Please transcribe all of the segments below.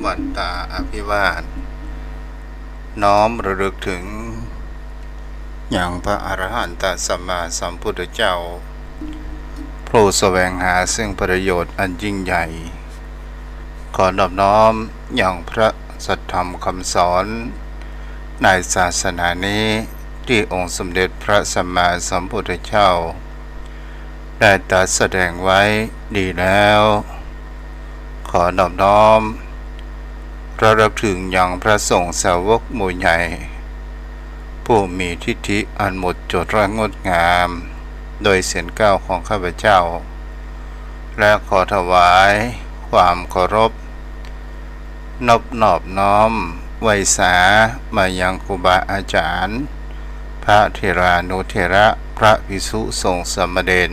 วันตาอภิวาทน้อมระลึกถึงอย่างพระอรหันตสัมมาสัมพุทธเจ้าผู้แสวงหาซึ่งประโยชน์อันยิ่งใหญ่ขอนอบน้อมอย่างพระสัทธรรมคำสอนในศาสนานี้ที่องค์สมเด็จพระสัมมาสัมพุทธเจ้าได้ตรัสแสดงไว้ดีแล้วขอนอบน้อมระลึกถึงอย่างพระสงฆ์สาวกหมู่ใหญ่ผู้มีทิฏฐิอันหมดจดและงดงามโดยเสียงก้าวของข้าพเจ้าและขอถวายความเคารพนอบน้อมไว้สามายังครูบาอาจารย์พระเถรานุเถระพระภิกษุสงฆ์สามเณร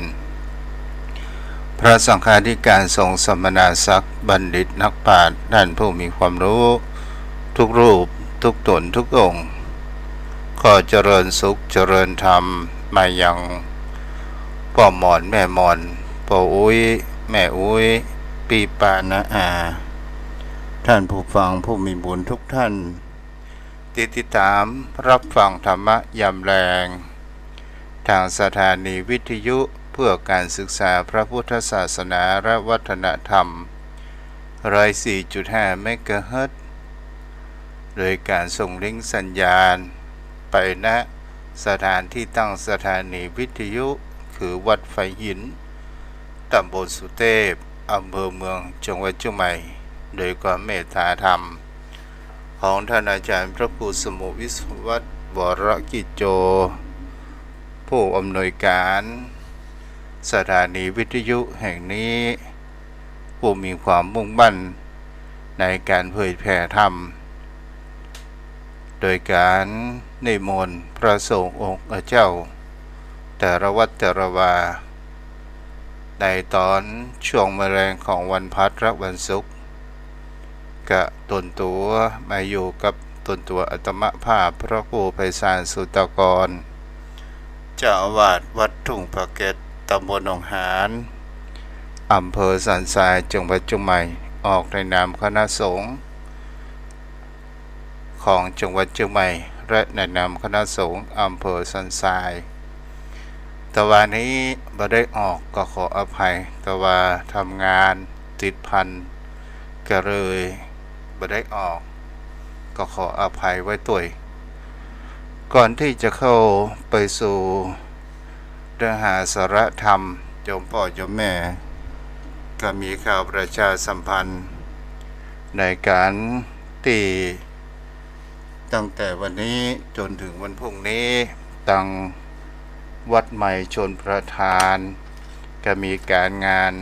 พระสังฆาธิการสงฆ์สมณศักดิ์บัณฑิตนักปราชญ์ท่านผู้มีความรู้ทุกรูปทุกตนทุกองค์ขอเจริญสุขเจริญธรรมมายังพ่อหมอนแม่หมอนพ่ออุ้ยแม่อุ้ยปีปานะอาท่านผู้ฟังผู้มีบุญทุกท่านติดตามรับฟังธรรมะยามแรงทางสถานีวิทยุเพื่อการศึกษาพระพุทธศาสนาและวัฒนธรรม104.5 เมกะเฮิรตซ์โดยการส่งลิงก์สัญญาณไปณสถานที่ตั้งสถานีวิทยุคือวัดไฟหินตำบลสุเทพอำเภอเมืองจังหวัดเชียงใหม่โดยความเมตตาธรรมของท่านอาจารย์พระครูสมุวิศวัตรวรกิจโจผู้อำนวยการสถานีวิทยุแห่งนี้ผู้มีความมุ่งมั่นในการเผยแผ่ธรรมโดยการนิมนต์พระสงฆ์องค์เจ้าแต่ละวัดแต่ละวาในตอนช่วงแมลงของวันพฤหัสวันศุกร์กะตนตัวมาอยู่กับตนตัวอัตมภาพพระครูไพศาลสุตกรเจ้าอาวาสวัดทุ่งพระเกศตำบลหนองหานอำเภอสันทรายจังหวัดเชียงใหม่ออกในนามคณะสงฆ์ของจังหวัดเชียงใหม่และในนามคณะสงฆ์อำเภอสันทรายแต่วันนี้บ่ได้ออกก็ขออภัยแต่ว่าทำงานติดพันก็เลยบ่ได้ออกก็ขออภัยไว้ด้วยก่อนที่จะเข้าไปสู่เนื้อหาสาระธรรมโยมพ่อโยมแม่ก็มีข่าวประชาสัมพันธ์ในการตีตั้งแต่วันนี้จนถึงวันพรุ่งนี้ตั้งวัดใหม่ชนประทานก็มีการงาน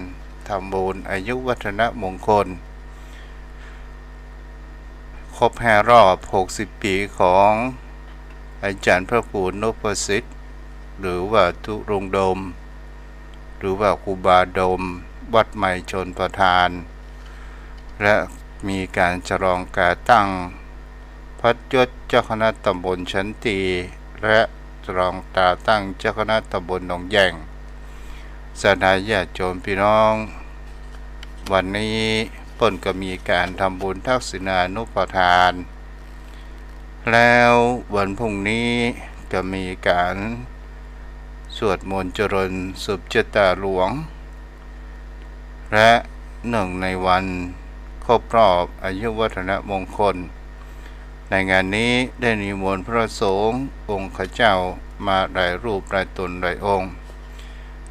ทำบุญอายุวัฒนมงคลครบ5 รอบ60 ปีของอาจารย์พระครูนพสิทธิ์หรือว่าทุรงโดมหรือว่าครูบาโดมวัดใหม่ชนประทานและมีการฉลองการตั้งพัดยศเจ้าคณะตำบลชันตีและฉลองตาตั้งเจ้าคณะตำบลหนองแยงสถานญาติโยมพี่น้องวันนี้เปิ้นก็มีการทำบุญทักษิณานุปทานแล้ววันพรุ่งนี้ก็มีการสวดมนต์เจริญสุปเจตาหลวงและหนึ่งในวันครบรอบอายุวัฒนมงคลในงานนี้ได้นิมนต์พระสงฆ์องค์ข้าเจ้ามาหลายรูปหลายตนหลายองค์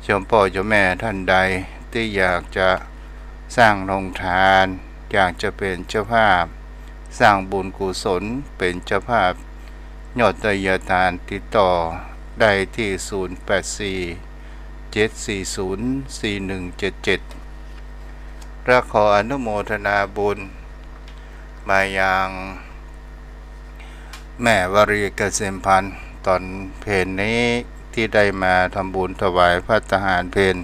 โยมพ่อโยมแม่ท่านใดที่อยากจะสร้างโรงทานอยากจะเป็นเจ้าภาพสร้างบุญกุศลเป็นเจ้าภาพยอดทานติดต่อได้ที่ 084 740 4177และขออนุโมทนาบุญมายังแม่วรีเกษมพันธ์ตอนเพลนี้ที่ได้มาทำบุญถวายพระทหารเพล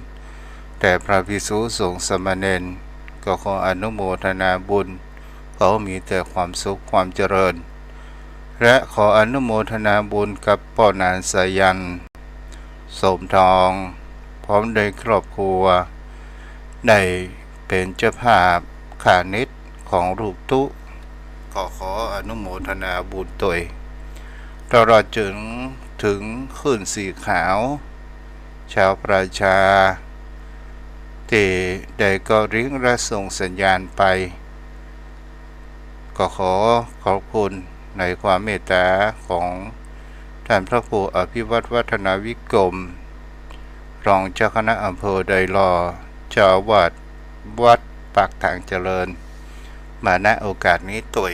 แต่พระภิกษุสงฆ์สามเณรก็ขออนุโมทนาบุญเขามีแต่ความสุขความเจริญและขออนุโมทนาบุญกับพ่อนานสายันสมทองพร้อมโดยครอบครัวได้เป็นเจ้าภาพขานิด ของรูปตุขออนุโมทนาบุญตัวตลอดจนถึงขึ้นสีขาวชาวประชาที่ได้ก็ริ้งและส่งสัญญาณไปก็ขอบคุณในความเมตตาของท่านพระครูอภิวัตวัฒนาวิกรมรองเจ้าคณะอำเภอไดลอเจ้าอาวาสวัดปากทางเจริญมาณโอกาสนี้ตัว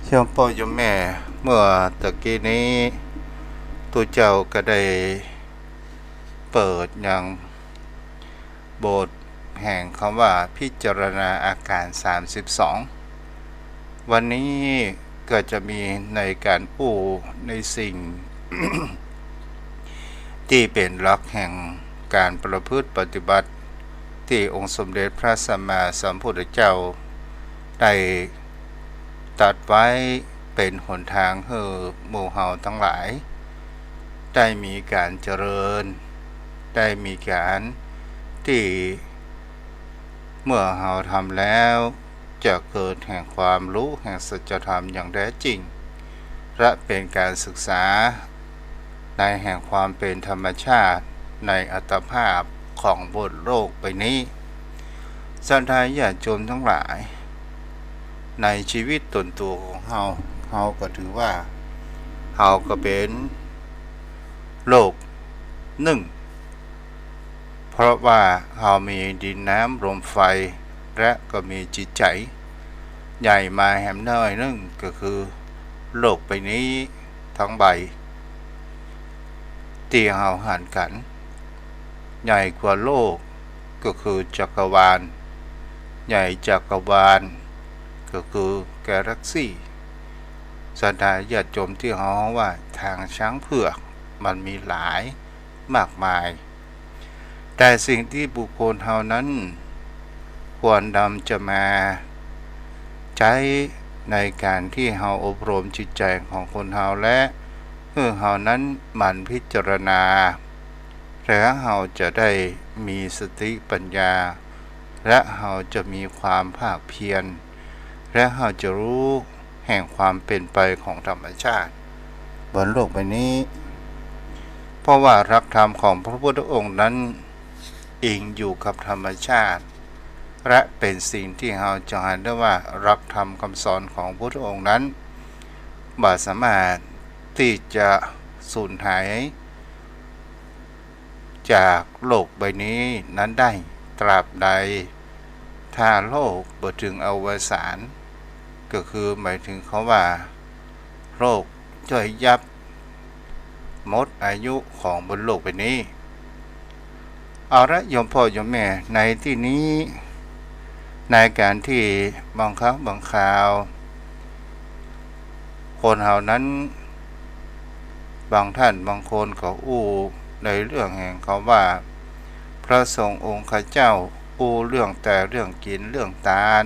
โยมพ่อโยมแม่เมื่อตะกี้นี้ตัวเจ้าก็ได้เปิดอย่างบทแห่งคำว่าพิจารณาอาการ32วันนี้ก็จะมีในการปู้ในสิ่ง ที่เป็นหลักแห่งการประพฤติปฏิบัติที่องค์สมเด็จพระสัมมาสัมพุทธเจ้าได้ตัดไว้เป็นหนทางให้หมู่เฮาทั้งหลายได้มีการเจริญได้มีการที่เมื่อเฮาทำแล้วจะเกิดแห่งความรู้แห่งสัจธรรมอย่างแท้จริงและเป็นการศึกษาในแห่งความเป็นธรรมชาติในอัตภาพของบนโลกใบนี้สัตยาโจมทั้งหลายในชีวิตตนตัวของเฮาก็ถือว่าเฮาก็เป็นโลกหนึ่งเพราะว่าเฮามีดินน้ำลมไฟและก็มีจิตใจใหญ่มาแหมน้อยนึงก็คือโลกใบนี้ทั้งใบที่เฮาหันกันใหญ่กว่าโลกก็คือจักรวาลใหญ่จักรวาลก็คือกาแล็กซี่สัตว์ญาติโยมที่เฮาว่าทางช้างเผือกมันมีหลายมากมายแต่สิ่งที่บุคคลเฮานั้นควรนำจะมาใช้ในการที่เฮาอบรมจิตใจของคนเฮาและเมื่อเฮานั้นหมั่นพิจารณาแล้วเฮาจะได้มีสติปัญญาและเฮาจะมีความภาคเพียรและเฮาจะรู้แห่งความเป็นไปของธรรมชาติบนโลกใบนี้เพราะว่าหลักธรรมของพระพุทธองค์นั้นอิงอยู่กับธรรมชาติและเป็นสิ่งที่เราจะเห็นได้ว่าหลักธรรมคำสอนของพระพุทธองค์นั้นบ่สามารถที่จะสูญหายจากโลกใบนี้นั้นได้ตราบใดถ้าโลกบ่ถึงอวสานก็คือหมายถึงเขาว่าโลกจะยับหมดอายุของบนโลกใบนี้เอาละโยมพ่อโยมแม่ในที่นี้ในการที่บางครั้งบางคราวคนเหล่านั้นบางท่านบางคนก็อู้ในเรื่องแห่งเขาว่าพระสงฆ์องค์ข้าเจ้าอู้เรื่องแต่เรื่องกินเรื่องทาน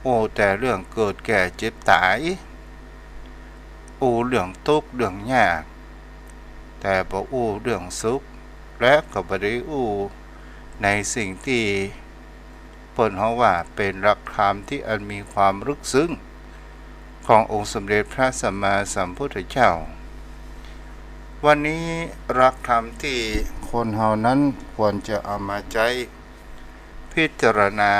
อู้แต่เรื่องเกิดแก่เจ็บตายอู้เรื่องทุกข์เรื่องยากแต่บ่อู้เรื่องสุขและก็บ่ได้อู้ในสิ่งที่เพิ่นเฮาว่าเป็นหลักธรรมที่อันมีความลึกซึ้งขององค์สมเด็จพระสัมมาสัมพุทธเจ้าวันนี้หลักธรรมที่คนเฮานั้นควรจะเอามาใช้พิจารณา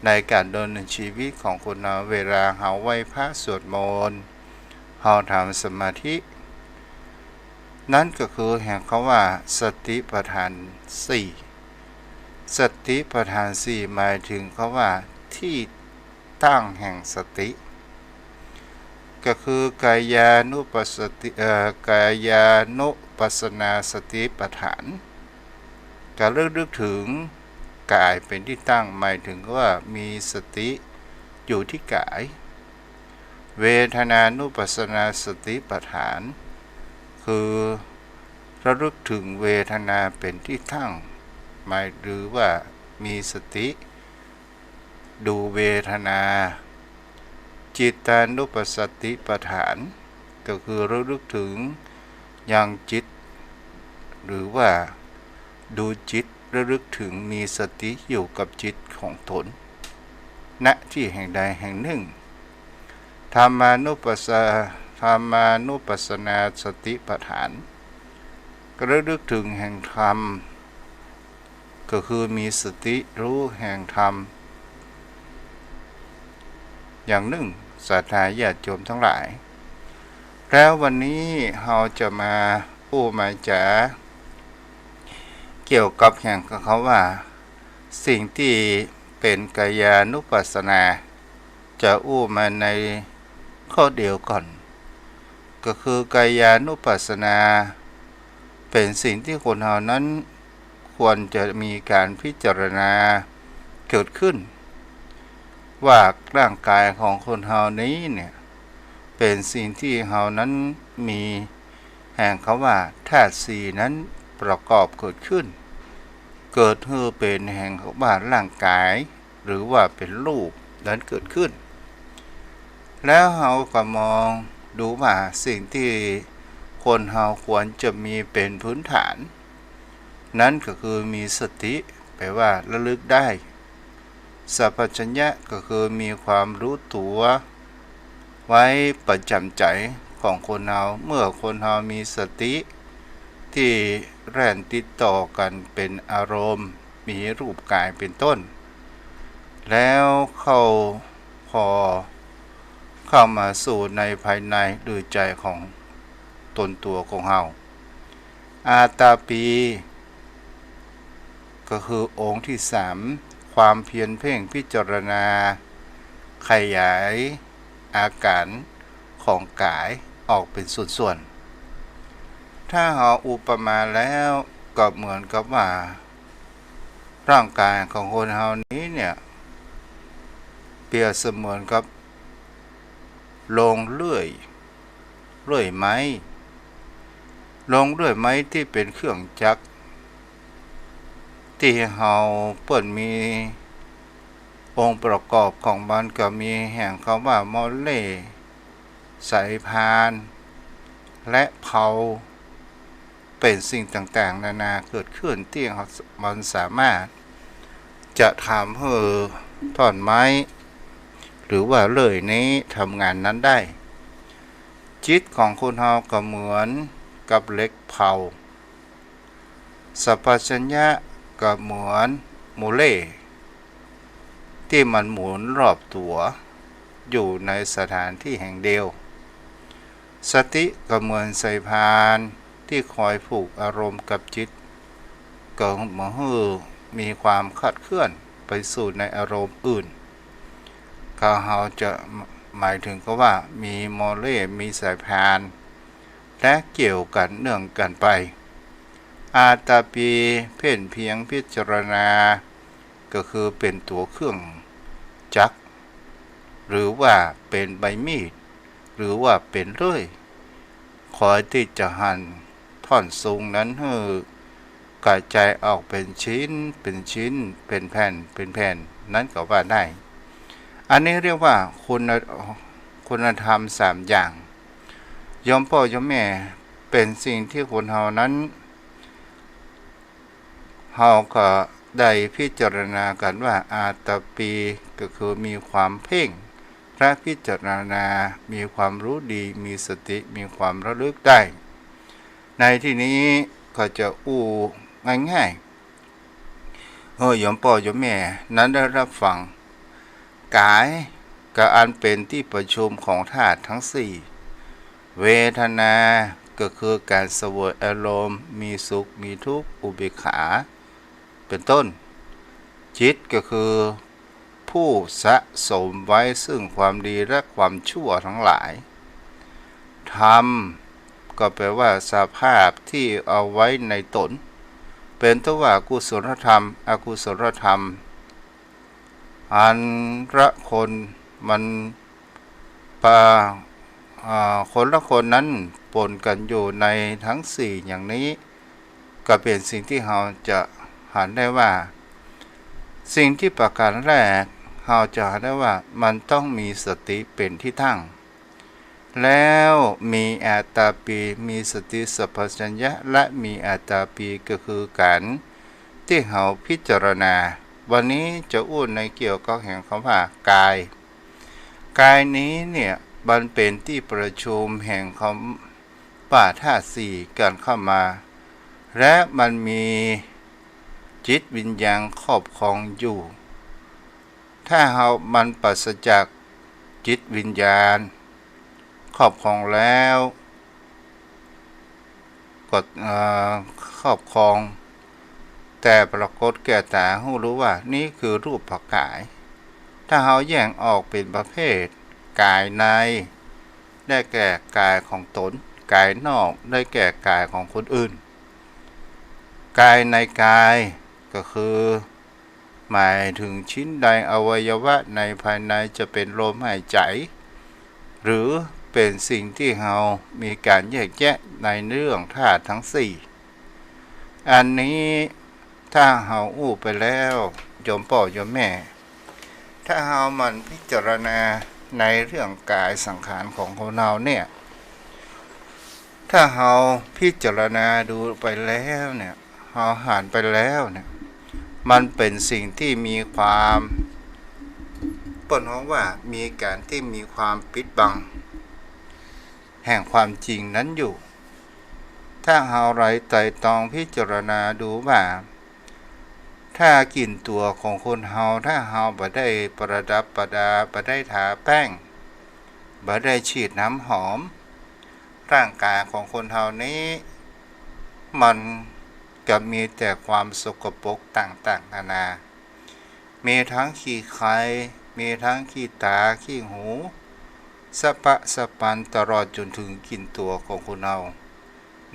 ในการดำเนินชีวิตของคนเราเวลาเฮาไหว้พระสวดมนต์เฮาทำสมาธินั่นก็คือแห่งเขาว่าสติปัฏฐาน4สติปัฏฐาน4หมายถึงเขาว่าที่ตั้งแห่งสติก็คือกายานุปัสสติกายานุปัสสนาสติปัฏฐานการลึกถึงกายเป็นที่ตั้งหมายถึงว่ามีสติอยู่ที่กายเวทนานุปัสสนาสติปัฏฐานคือระลึกถึงเวทนาเป็นที่ตั้งหมายหรือว่ามีสติดูเวทนาจิตานุปัสสติปัฏฐานก็คือระลึกถึงยังจิตหรือว่าดูจิตระลึกถึงมีสติอยู่กับจิตของตน ณที่แห่งใดแห่งหนึ่งธรรมานุปัสสนาสติปัฏฐานก็ระลึกถึงแห่งธรรมก็คือมีสติรู้แห่งธรรมอย่างหนึ่งศรัทธาญาติโยมทั้งหลายแล้ววันนี้เราจะมาพูดมาจ๋าเกี่ยวกับแห่งกับเขาว่าสิ่งที่เป็นกายานุปัสสนาจะอู้มาในข้อเดียวก่อนก็คือกายานุปัสสนาเป็นสิ่งที่คนเรานั้นควรจะมีการพิจารณาเกิดขึ้นว่าร่างกายของคนเรานี้เนี่ยเป็นสิ่งที่เรานั้นมีแห่งเขาว่าธาตุสี่นั้นประกอบเกิดขึ้นเกิดขึ้นเป็นแห่งเขาว่าร่างกายหรือว่าเป็นรูปนั้นเกิดขึ้นแล้วเราก็มองดูว่าสิ่งที่คนเราควรจะมีเป็นพื้นฐานนั้นก็คือมีสติแปลว่าระลึกได้สัพพัญญะก็คือมีความรู้ตัวไว้ประจำใจของคนเราเมื่อคนเรามีสติที่แร่นติดต่อกันเป็นอารมณ์มีรูปกายเป็นต้นแล้วพอเข้ามาสู่ในภายในหรือใจของตนตัวของเราอาตาปีก็คือองค์ที่สามความเพียรเพ่งพิจารณาขยายอาการของกายออกเป็นส่วนๆถ้าเราอุปมาแล้วก็เหมือนกับว่าร่างกายของคนเรานี้เนี่ยเปรียบเสมือนกับโลงเลื่อยไม้ที่เป็นเครื่องจักรที่เราเปิดมีองค์ประกอบของมันก็มีแห่งคำว่ามอลเล่สายพานและเผาเป็นสิ่งต่างๆนานาเกิดขึ้นที่มันสามารถจะทำให้ท่อนไม้หรือว่าเลยนี้ทำงานนั้นได้จิตของคนเราก็เหมือนกับเหล็กเผาสัพพัญญะก็เหมือนโมเลที่มันหมุนรอบตัวอยู่ในสถานที่แห่งเดียวสติก็เหมือนสายพานที่คอยผูกอารมณ์กับจิตก็เหมือนมีความขัดเคลื่อนไปสู่ในอารมณ์อื่นก็เราจะหมายถึงก็ว่ามีโมเลมีสายพานและเกี่ยวกันเนื่องกันไปอาตาปีเพ่นเพียงพิจารณาก็คือเป็นตัวเครื่องจักรหรือว่าเป็นใบมีดหรือว่าเป็นเลื่อยคอยที่จะหั่นท่อนสูงนั้นให้กระจายออกเป็นชิ้นเป็นแผ่นนั้นก็ว่าได้อันนี้เรียกว่าคุณธรรมสามอย่างยอมพ่อยอมแม่เป็นสิ่งที่คนเรานั้นเราก็ได้พิจารณากันว่าอาตาปีก็คือมีความเพ่งและพิจารณามีความรู้ดีมีสติมีความระลึกได้ในที่นี้ก็จะง่ายๆยอมพ่อยอมแม่นั้นได้รับฟังกายก็อันเป็นที่ประชุมของธาตุทั้งสี่เวทนาก็คือการเสวยอารมณ์มีสุขมีทุกข์อุเบกขาเป็นต้นจิตก็คือผู้สะสมไว้ซึ่งความดีและความชั่วทั้งหลายธรรมก็แปลว่าสภาพที่เอาไว้ในตนเป็นตัวว่ากุศลธรรมอกุศลธรรมอันละคนมันคนละคนนั้นปนกันอยู่ในทั้งสี่อย่างนี้ก็เป็นสิ่งที่เราจะหันได้ว่าสิ่งที่ประการแรกเราจะหันได้ว่ามันต้องมีสติเป็นที่ตั้งแล้วมีอาตาปีมีสติสัพพัญญะและมีอาตาปีก็คือการที่เราพิจารณา วันนี้จะอู้ในเกี่ยวกับแห่งคำว่ากายกายนี้เนี่ยมันเป็นที่ประชุมแห่งคำว่าธาตุสี่กันเข้ามา และมันมีจิตวิญญาณครอบครองอยู่ ถ้ามันปราศจากจิตวิญญาณครอบครองแล้วกดครอบครองแต่ปรากฏแก่ตาหูรู้ว่านี่คือรูปกายถ้าแยกออกเป็นประเภทกายในได้แก่กายของตนกายนอกได้แก่กายของคนอื่นกายในกายก็คือหมายถึงชิ้นใดอวัยวะในภายในจะเป็นลมหายใจหรือเป็นสิ่งที่มีการแยกแยะในเรื่องธาตุทั้งสี่อันนี้ถ้าอู้ไปแล้วโยมพ่อโยมแม่ถ้ามันพิจารณาในเรื่องกายสังขารของคนเนี่ยถ้าพิจารณาดูไปแล้วเนี่ยผ่านไปแล้วเนี่ยมันเป็นสิ่งที่มีความเปิ้นว่ามีการที่มีความปิดบังแห่งความจริงนั้นอยู่ถ้าไรไต่ตองพิจารณาดูว่าถ้ากลิ่นตัวของคนถ้าบ่ได้ประดับประดาบ่ได้ทาแป้งบ่ได้ฉีดน้ำหอมร่างกายของคนนี้มันก็มีแต่ความสกปรกต่างๆนานามีทั้งขี้ไข่มีทั้งขี้ตาขี้หูสะปะสะปันตลอดจนถึงกลิ่นตัวของคน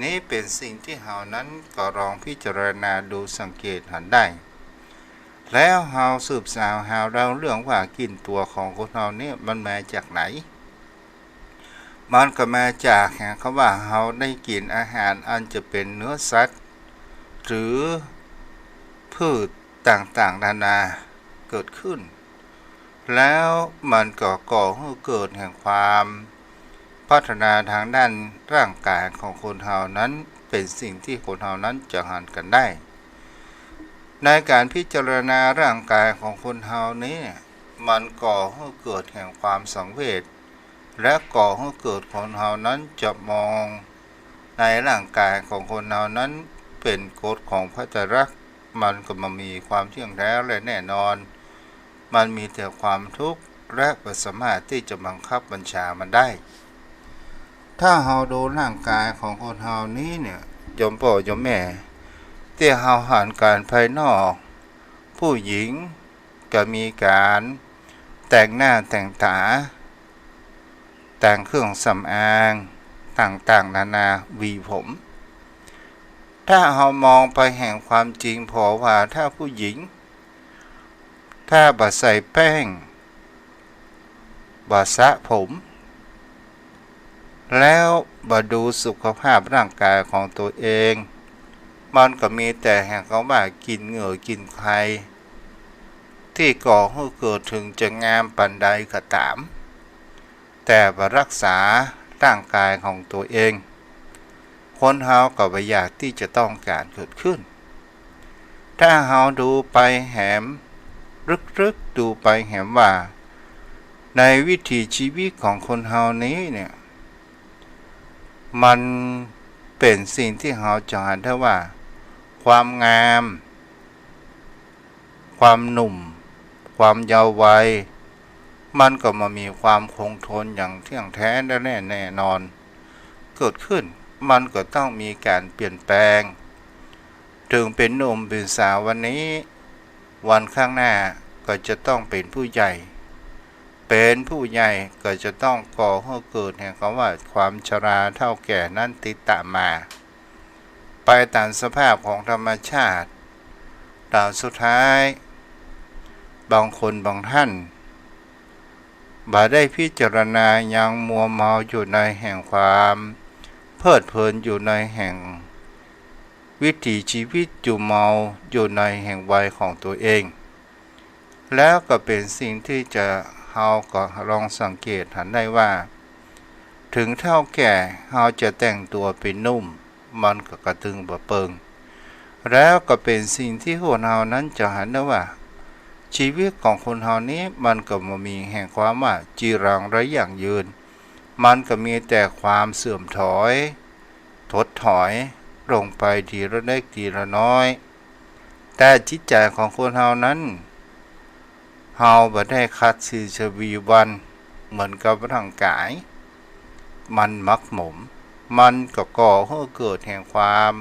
นี้เป็นสิ่งที่นั้นก็ลองพิจารณาดูสังเกตเห็นได้แล้วสืบสาวเราเรื่องว่ากลิ่นตัวของคนเนี่ยมันมาจากไหนมันก็มาจากคำว่าได้กินอาหารอันจะเป็นเนื้อสัตว์หรือพืชต่างๆนานาเกิดขึ้นแล้วมันก็ก่อให้เกิดแห่งความพัฒนาทางด้านร่างกายของคนนั้นเป็นสิ่งที่คนนั้นจะหันกันได้ในการพิจารณาร่างกายของคนนี้มันก่อให้เกิดแห่งความสังเวชและก่อให้เกิดคนนั้นจะมองในร่างกายของคนนั้นเป็นกฎของพระไตรลักษณ์มันก็มามีความเที่ยงแท้และแน่นอนมันมีแต่ความทุกข์และไม่สามารถที่จะบังคับบัญชามันได้ถ้าดูร่างกายของคนนี้เนี่ยโยมพ่อโยมแม่ที่หันการภายนอกผู้หญิงก็มีการแต่งหน้าแต่งตาแต่งเครื่องสำอางต่างๆนานาวีผมถ้ามองไปแห่งความจริงพอว่าถ้าผู้หญิงถ้าบ่ใส่แป้งบ่สระผมแล้วบ่ดูสุขภาพร่างกายของตัวเองมันก็มีแต่แห่งว่ากินเหงื่อกินไข่ที่ก่อให้เกิดถึงจะงามปานใดก็ตามแต่บ่รักษาร่างกายของตัวเองคนก็บ่อยากที่จะต้องการเกิดขึ้นถ้าดูไปแหมลึกๆดูไปแหมว่าในวิถีชีวิตของคนนี้เนี่ยมันเป็นสิ่งที่จะเห็นได้ว่าความงามความหนุ่มความเยาว์วัยมันก็มามีความคงทนอย่างเที่ยงแท้และแน่นอนเกิดขึ้นมันก็ต้องมีการเปลี่ยนแปลงถึงเป็นหนุ่มเป็นสาววันนี้วันข้างหน้าก็จะต้องเป็นผู้ใหญ่เป็นผู้ใหญ่ก็จะต้องก่อให้เกิดแห่งคำว่าความชราเฒ่าแก่นั้นติดตามมาไปตามสภาพของธรรมชาติตามสุดท้ายบางคนบางท่านบ่ได้พิจารณายังมัวเมาอยู่ในแห่งความเพลิดเพลินอยู่ในแห่งวิถีชีวิตอยู่เมาอยู่ในแห่งวัยของตัวเองแล้วก็เป็นสิ่งที่จะก็ลองสังเกตเห็นได้ว่าถึงเท่าแก่จะแต่งตัวเป็นนุ่มมันก็กระตึงบ่เปิงแล้วก็เป็นสิ่งที่คนนั้นจะเห็นได้ว่า ชีวิตของคนเฮานี้มันก็บ่มีแห่งความว่าจีรังไร้อย่างยืนมันก็มีแต่ความเสื่อมถอยถดถอยลงไปทีละเล็กทีละน้อยแต่จิตใจของคนเฮานั้นเฮาบ่ได้คัดสิชวีวันเหมือนกับร่างกายมันมักหมมมันก็ก่อให้เกิดแห่งความ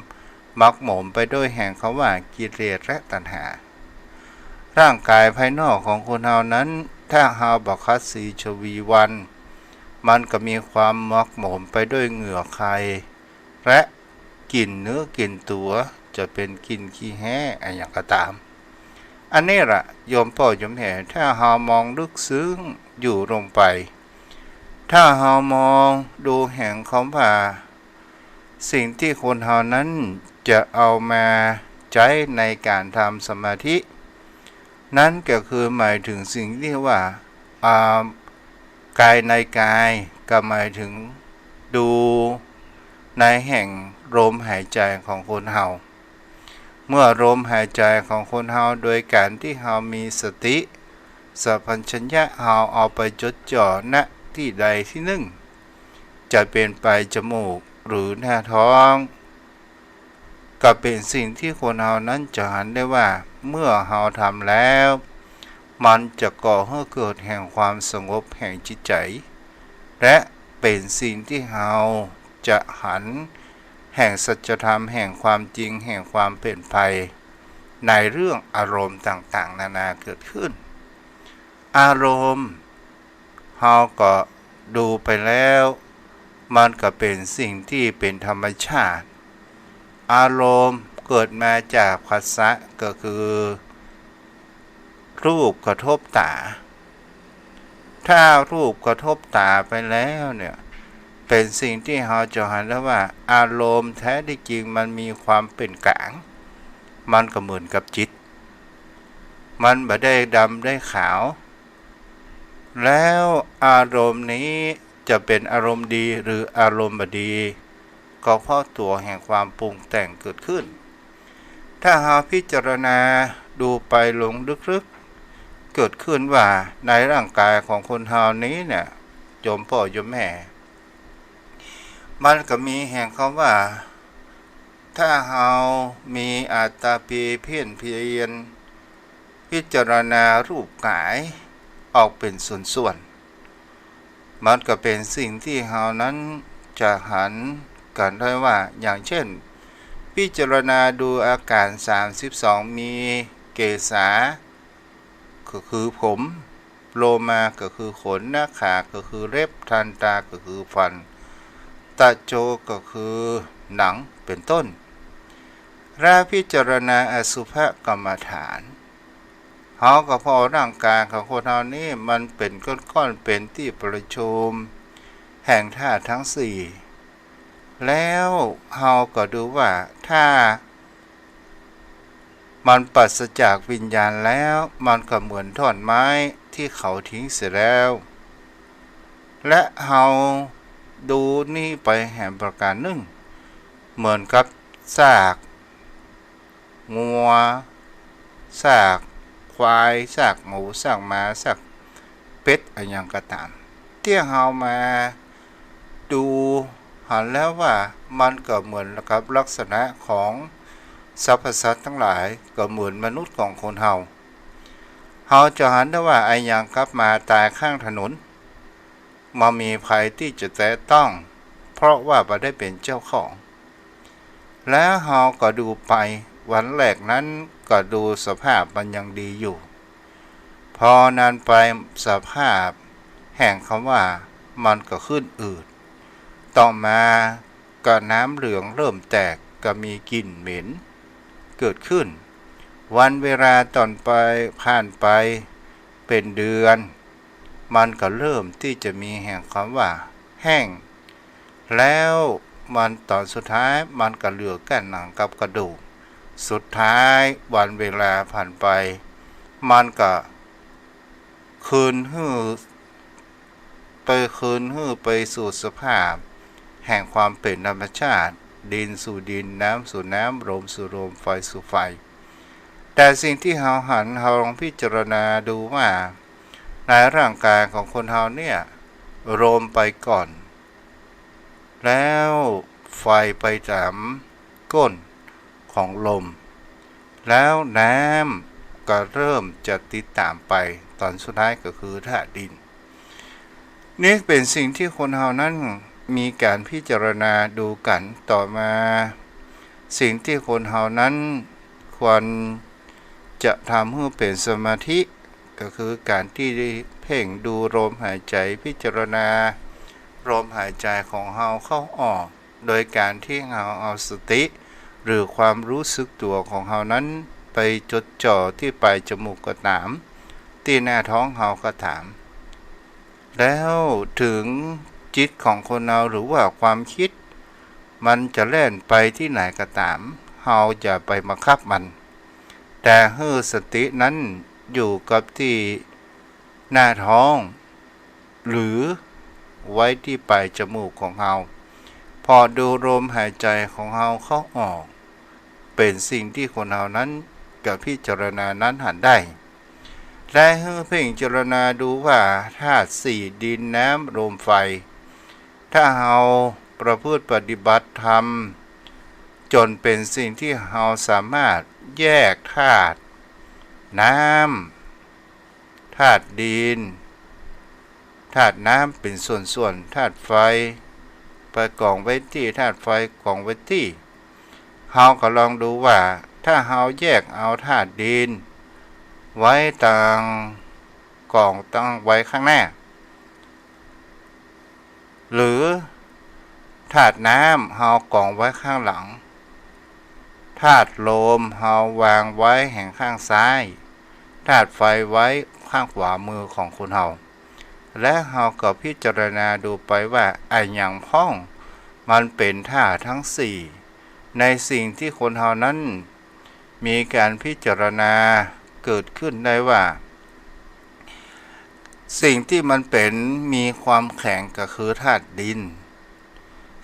มักหมมไปด้วยแห่งคำว่ากิเลสและตัณหาร่างกายภายนอกของคนเฮานั้นถ้าเฮาบ่คัดสีชวีวันมันก็มีความมักหมมไปด้วยเหงื่อใครและกลิ่นเนื้อกลิ่นตัวจะเป็นกลิ่นขี้แห้อะไรอย่างก็ตามอันนี้ล่ะโยมพ่อโยมแม่ถ้าเฮามองลึกซึ้งอยู่ลงไปถ้าเฮามองดูแห่งคำว่าสิ่งที่คนเฮานั้นจะเอามาใช้ในการทำสมาธินั่นก็คือหมายถึงสิ่งที่ว่ากายในกายก็หมายถึงดูในแห่งลมหายใจของคนเฮาเมื่อลมหายใจของคนเฮาโดยการที่เฮามีสติสัพพัญชญะเฮาเอาไปจดจ่อณที่ใดที่หนึ่งจะเป็นปลายจมูกหรือหน้าท้องก็เป็นสิ่งที่คนเฮานั้นจะเห็นได้ว่าเมื่อเฮาทำแล้วมันจะก่อให้เกิดแห่งความสงบแห่งจิตใจและเป็นสิ่งที่เฮาจะหันแห่งสัจธรรมแห่งความจริงแห่งความเปลี่ยนไปในเรื่องอารมณ์ต่างๆนานาเกิดขึ้นอารมณ์เฮาก็ดูไปแล้วมันก็เป็นสิ่งที่เป็นธรรมชาติอารมณ์เกิดมาจากภาษาก็คือรูปกระทบตาถ้ารูปกระทบตาไปแล้วเนี่ยเป็นสิ่งที่เราจะเห็นได้ว่าอารมณ์แท้ที่จริงมันมีความเป็นกลางมันก็เหมือนกับจิตมันไม่ได้ดำได้ขาวแล้วอารมณ์นี้จะเป็นอารมณ์ดีหรืออารมณ์ไม่ดีก็เพราะตัวแห่งความปรุงแต่งเกิดขึ้นถ้าเราพิจารณาดูไปลงลึกๆเกิดขึ้นว่าในร่างกายของคนเฮานี้เนี่ยโยมพ่อโยมแม่มันก็มีแห่งคำว่าถ้าเฮามีอัตตาปีเพี้ยนเพียนพิจารณารูปกายออกเป็นส่วนๆมันก็เป็นสิ่งที่เฮานั้นจะหันกันได้ว่าอย่างเช่นพิจารณาดูอาการ32มีเกศาก็คือผมโลมาก็คือขนหน้าขาก็คือเล็บทันตาก็คือฟันตะโจก็คือหนังเป็นต้นราพิจารณาอสุภกรรมฐานเฮาก็พอร่างกายของคนเฮานี้มันเป็นก้อนๆเป็นที่ประชุมแห่งธาตุทั้งสี่แล้วเฮาก็ดูว่าถ้ามันปราศจากวิญญาณแล้วมันก็เหมือนท่อนไม้ที่เขาทิ้งเสียแล้วและเฮาดูนี่ไปแห่งประการหนึ่งเหมือนกับซากงัวซากควายซากหมูซากม้าซากเป็ดอะไรอย่างก็ตามที่เฮามาดูหันแล้วว่ามันก็เหมือนกับลักษณะของสรรพสัตว์ทั้งหลายก็เหมือนมนุษย์ของคนเฮาจะหันได้ว่าไอ้อย่างกลับมาตายข้างถนนมามีภัยที่จะแตะต้องเพราะว่าบ่ได้เป็นเจ้าของแล้วเฮาก็ดูไปวันแรกนั้นก็ดูสภาพมันยังดีอยู่พอนานไปสภาพแห่งคำว่ามันก็ขึ้นอืดต่อมาก็น้ำเหลืองเริ่มแตกก็มีกลิ่นเหม็นเกิดขึ้นวันเวลาตอนไปผ่านไปเป็นเดือนมันก็เริ่มที่จะมีแห่งคำว่าแห้งแล้วมันตอนสุดท้ายมันก็เหลือแค่หนังกับกระดูกสุดท้ายวันเวลาผ่านไปมันก็คืนหื้อไปสู่สภาพแห่งความเป็นธรรมชาติดินสู่ดินน้ำสู่น้ำลมสู่ลมไฟสู่ไฟ แต่สิ่งที่เราลองพิจารณาดูว่าในร่างกายของคนเราเนี่ยลมไปก่อนแล้วไฟไปตามก้นของลมแล้วน้ำก็เริ่มจะติดตามไปตอนสุดท้ายก็คือธาตุดินนี่เป็นสิ่งที่คนเรานั้นมีการพิจารณาดูกันต่อมาสิ่งที่คนเรานั้นควรจะทำให้เป็นสมาธิก็คือการที่เพ่งดูลมหายใจพิจารณาลมหายใจของเราเข้าออกโดยการที่เราเอาสติหรือความรู้สึกตัวของเรานั้นไปจดจ่อที่ปลายจมูกก็ตามที่หน้าท้องเราก็ตามแล้วถึงจิตของคนเราหรือว่าความคิดมันจะแล่นไปที่ไหนก็ตามเราอย่าไปบังคับมันแต่ให้สตินั้นอยู่กับที่หน้าท้องหรือไว้ที่ปลายจมูกของเราพอดูลมหายใจของเราเข้าออกเป็นสิ่งที่คนเรานั้นกับพิจารณานั้นหันได้และให้เพ่งพิจารณาดูว่าธาตุสี่ดินน้ำลมไฟถ้าเราประพฤติปฏิบัติธรรมจนเป็นสิ่งที่เราสามารถแยกธาตุน้ำธาตุดินธาตุน้ำเป็นส่วนๆธาตุไฟไปกองไว้ที่ธาตุไฟกองไว้ที่เราก็ลองดูว่าถ้าเราแยกเอาธาตุดินไว้ต่างกองตั้งไว้ข้างหน้าหรือธาตุน้ำเรากองไว้ข้างหลังธาตุลมเราวางไว้แห่งข้างซ้ายธาตุไฟไว้ข้างขวามือของคุณเราและเราก็พิจารณาดูไปว่าไอ้อย่างพ้องมันเป็นธาตุทั้งสี่ในสิ่งที่คนเรานั้นมีการพิจารณาเกิดขึ้นได้ว่าสิ่งที่มันเป็นมีความแข็งก็คือธาตุดิน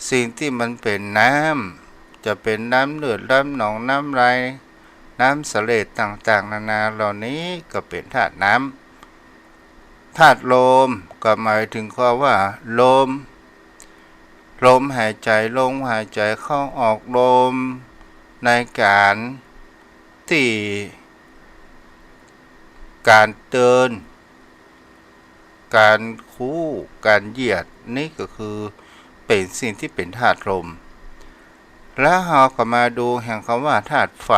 สิ่งที่มันเป็นน้ำจะเป็นน้ำเลือดน้ำหนองน้ำลายน้ำเสลดต่างๆนานาเหล่านี้ก็เป็นธาตุน้ำธาตุลมก็หมายถึงข้อว่าลมหายใจลมหายใจเข้าออกลมในการที่การเดินการคู่การเหยียดนี่ก็คือเป็นสิ่งที่เป็นธาตุลมแล้วเราก็มาดูแห่งคำว่าธาตุไ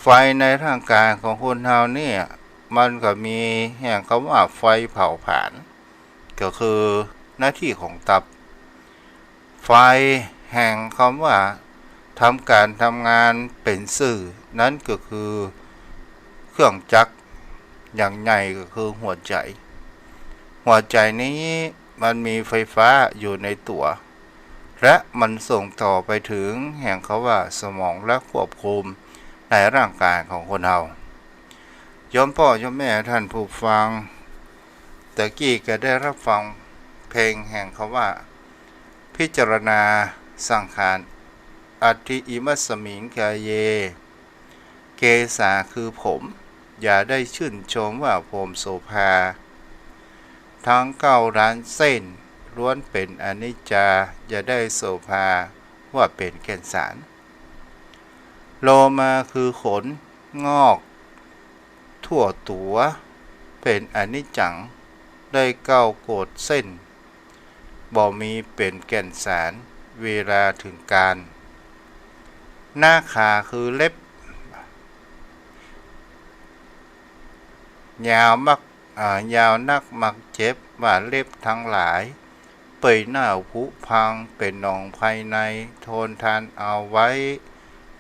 ฟในร่างกายของคนเราเนี่ยมันก็มีแห่งคำว่าไฟเผาผลาญก็คือหน้าที่ของตับไฟแห่งคำว่าทำการทำงานเป็นสื่อนั้นก็คือเครื่องจักรอย่างใหญ่ก็คือหัวใจนี้มันมีไฟฟ้าอยู่ในตัวและมันส่งต่อไปถึงแห่งเขาว่าสมองและควบคุมในร่างกายของคนเรายมพ่อยมแม่ท่านผู้ฟังตะกี้ก็ได้รับฟังเพลงแห่งเขาว่าพิจารณาสังขารอัตถิอิมัสสมิงกายเยเกสาคือผมอย่าได้ชื่นชมว่าผมโสภาทั้ง9 ล้านเส้นล้วนเป็นอนิจจาอย่าได้โสภาว่าเป็นแก่นสารโลมาคือขนงอกทั่วตัวเป็นอนิจจังได้9 โกฏเส้นบ่มีเป็นแก่นสารเวลาถึงการหน้าขาคือเล็บยาวนักมักเจ็บว่าเล็บทั้งหลายเปื่อยหน้าผุพังเป็นหนองภายในโทนทานเอาไว้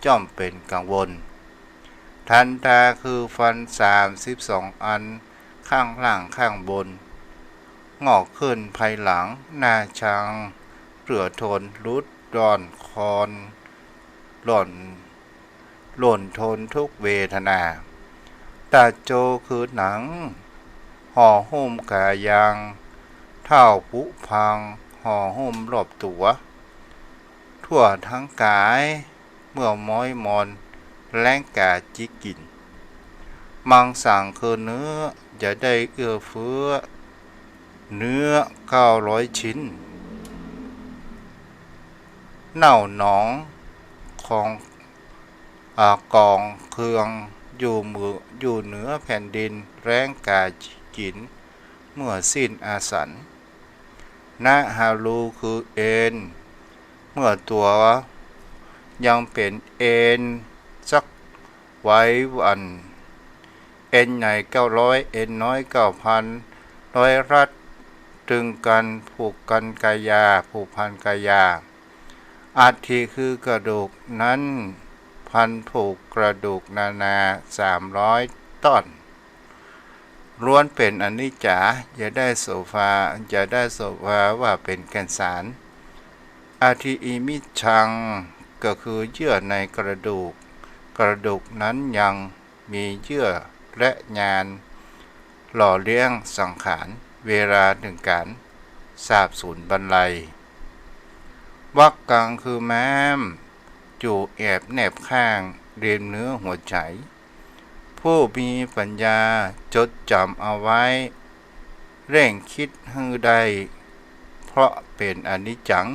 จ้อมเป็นกังวลทันตาคือฟัน32 อันข้างล่างข้างบนงอกขึ้นภายหลังหน้าชังเรือทนรุดร่อนคอนหล่นทนทุกเวทนาตาโจคือหนังห่อหุ้มกายางเท่าผุพังห่อหุ้มรอบตัวทั่วทั้งกายเมื่อม้อยมอน แรงกาจิกินมังสังคือเนื้อจะได้เอื้อเฟื้อเนื้อ900 ชิ้นเน่าหนองของกองเครื่องอยู่เหนือแผ่นดินแรงกาจินเมื่อสิ้นอาสันนะฮารูคือเอ็นเมื่อตัวยังเป็นเอ็นสักไว้วันเอ็นใหญ่900เอ็นน้อย9,000ร้อยรัดตึงกันผูกกันกายาผูกพันกายาอัฐิคือกระดูกนั้นพันผูกกระดูกนา300 ต้นล้วนเป็นอนิจจาอย่าได้โสภาว่าเป็นแก่นสารอาทิอิมิชังก็คือเยื่อในกระดูกนั้นยังมีเยื่อและญาณหล่อเลี้ยงสังขารเวลาหนึ่งการสาบสูญบรรลัยวักกังคือแม้มอยู่แอบแนบข้างเรียมเนื้อหัวใจผู้มีปัญญาจดจำเอาไว้เร่งคิดให้ได้เพราะเป็นอนิจจัง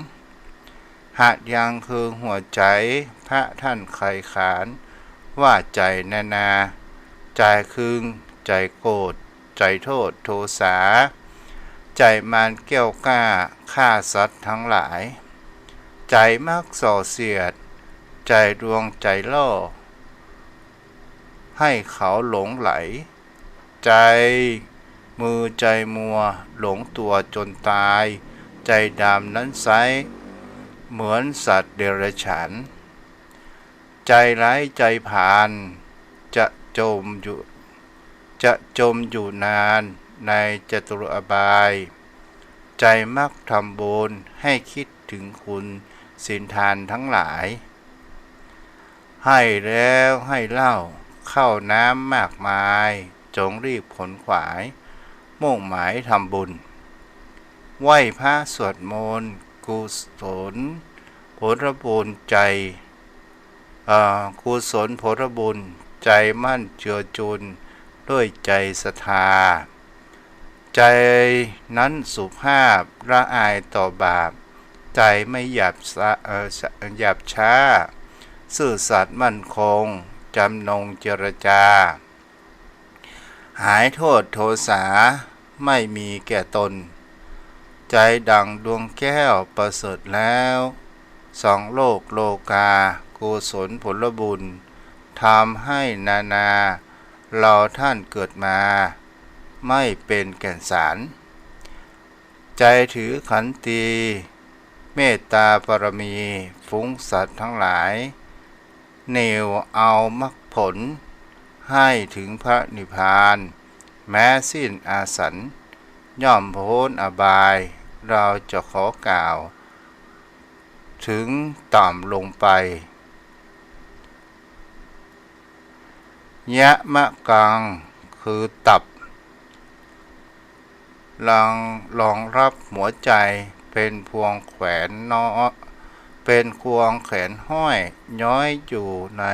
หาดยังคือหัวใจพระท่านไขขานว่าใจนาใจคืงใจโกรธใจโทษโทสาใจมารเกี้ยวกล้าฆ่าสัตว์ทั้งหลายใจมักส่อเสียดใจดวงใจล่อให้เขาหลงไหลใจมือใจมัวหลงตัวจนตายใจดำนั้นไซเหมือนสัตว์เดรัจฉานใจร้ายใจผ่านจะจมอยู่นานในจตุรอบายใจมักทำบุญให้คิดถึงคุณศีลทานทั้งหลายให้แล้วให้เล่าเข้าน้ำมากมายจงรีบขนขวายมุ่งหมายทำบุญไหว้พระสวดมนต์กุศลผลบุญใจกุศลผลบุญใจมั่นเจือจุนด้วยใจศรัทธาใจนั้นสุภาพละอายต่อบาปใจไม่หยาบช้าซื่อสัตย์มั่นคงจำนงเจรจาหายโทษโทสาไม่มีแก่ตนใจดังดวงแก้วประเสริฐแล้วสองโลกโลกากุศลผลบุญทำให้นาเราท่านเกิดมาไม่เป็นแก่นสารใจถือขันติเมตตาปรมีฟุ้งสัตว์ทั้งหลายเหนียวเอามรรคผลให้ถึงพระนิพพานแม้สิ้นอาสันย่อมพ้นอบายเราจะขอกล่าวถึงต่ำลงไปยะมะกังคือตับรองรับหัวใจเป็นพวงแขวนเป็นควงแขนห้อยย้อยอยู่ใน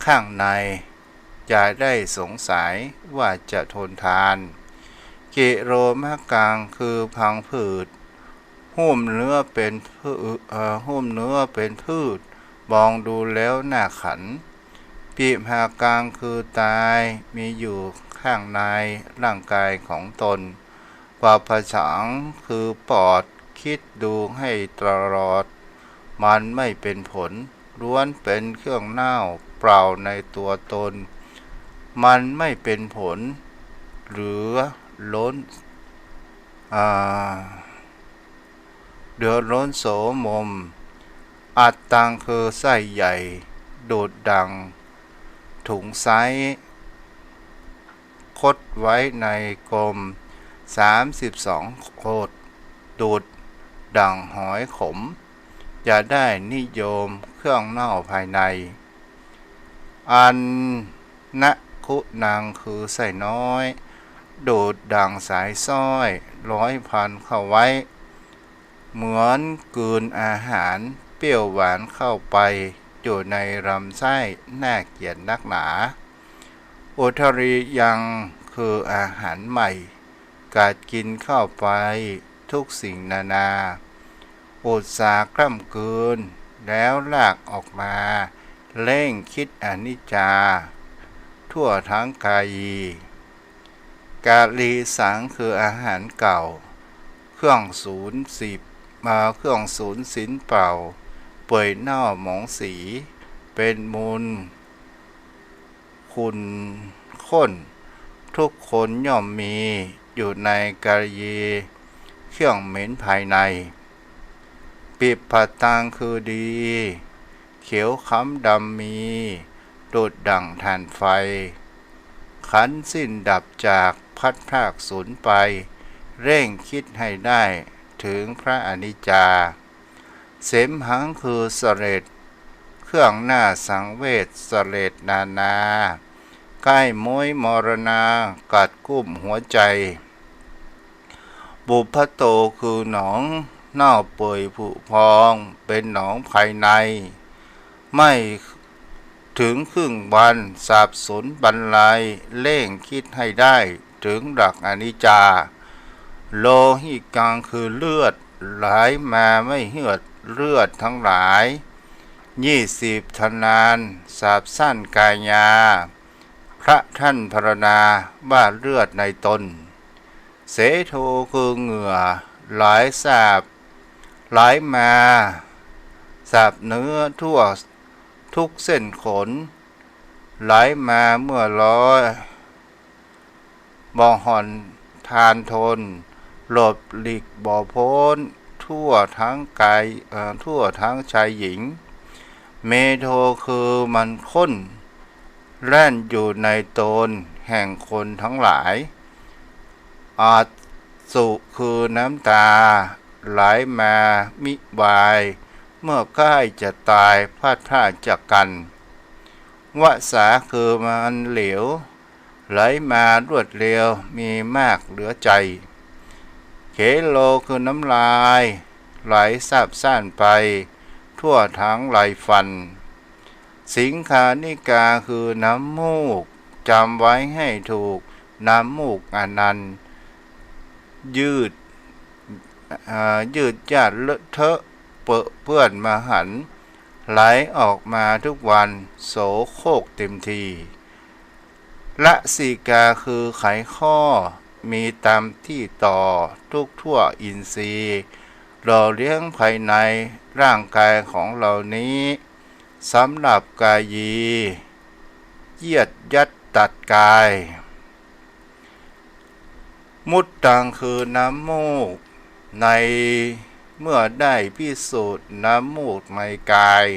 ข้างในอย่าได้สงสัยว่าจะทนทานกิโรมะกังคือพังผืดหุ้มเนื้อเป็นพืชมองดูแล้วน่าขันปิมหากางคือตายมีอยู่ข้างในร่างกายของตนกว่าภาษาคือปอดคิดดูให้ตลอดมันไม่เป็นผลล้วนเป็นเครื่องเน่าเปล่าในตัวตนมันไม่เป็นผลหรือล้นเดือดร้อนโสมมอัดตังคือไส้ใหญ่ดูดดังถุงไซคดไว้ในกลม32 โคตรดูดดังหอยขมอย่าได้นิยมเครื่องเน่าภายในอันนะคุณังคือไส้น้อยดูดดังสายสร้อย100,000เข้าไว้เหมือนกลืนอาหารเปรี้ยวหวานเข้าไป อยู่ในลำไส้น่าเกลียดนักหนาอุทริยังคืออาหารใหม่กัดกินเข้าไปทุกสิ่งนานาอุตสาห์กล้ำกลืนแล้วลากออกมาเร่งคิดอนิจจาทั่วทั้งกายกาลีสังคืออาหารเก่าเครื่องศูนย์สิบมาเครื่องศูนย์สินเป่าเปื่อยเน่าหมองสีเป็นมูลคุณข้นทุกคนย่อมมีอยู่ในกาลีเครื่องเหม็นภายในปิดผัดตังคือดีเขียวค้ำดำมีโดดดั่งถ่านไฟขันสิ้นดับจากพัดพรากสูญไปเร่งคิดให้ได้ถึงพระอนิจจาเสมหังคือเสลดเครื่องหน้าสังเวชเสลดนานาใกล้ม้ยมรณากัดกุ้มหัวใจบุพโตคือหนองเน่าเปื่อยผุพองเป็นหนองภายในไม่ถึงครึ่งวันสาบสนบรรลัยเร่งคิดให้ได้ถึงหลักอนิจจาโลหิกังคือเลือดไหลมาไม่เหือดเลือดทั้งหลาย20 ทนานสาบสั้นกายาพระท่านพรณนาว่าเลือดในตนเสโทคือเหงื่อไหลสาบไหลมาสาบเนื้อทั่วทุกเส้นขนไหลมาเมื่อร้อยบ่ห่อนทานทนหลบหลีกบ่พ้นทั่วทั้งกายทั่วทั้งชายหญิงเมโทคือมันข้นแล่นอยู่ในตนแห่งคนทั้งหลายอาสุคือน้ำตาไหลมามิบายเมื่อใกล้จะตายพลาดพลาดจากกันวสาคือมันเหลวไหลมารวดเร็วมีมากเหลือใจเขโลคือน้ำลายไหลซาบซ่านไปทั่วทั้งไหลฟันสิงคานิกาคือน้ำมูกจำไว้ให้ถูกน้ำมูกอนันต์ยืดญาติเลอะเทอะเปื้อนมหันไหลออกมาทุกวันโสโครกเต็มทีละสีกาคือไขข้อมีตามที่ต่อทุกทั่วอินทรีย์หล่อเลี้ยงภายในร่างกายของเหล่านี้สำหรับกายีเยียดยัดตัดกายมุตตังคือน้ำมูกในเมื่อได้พิสูจน์น้ำมูกในกาย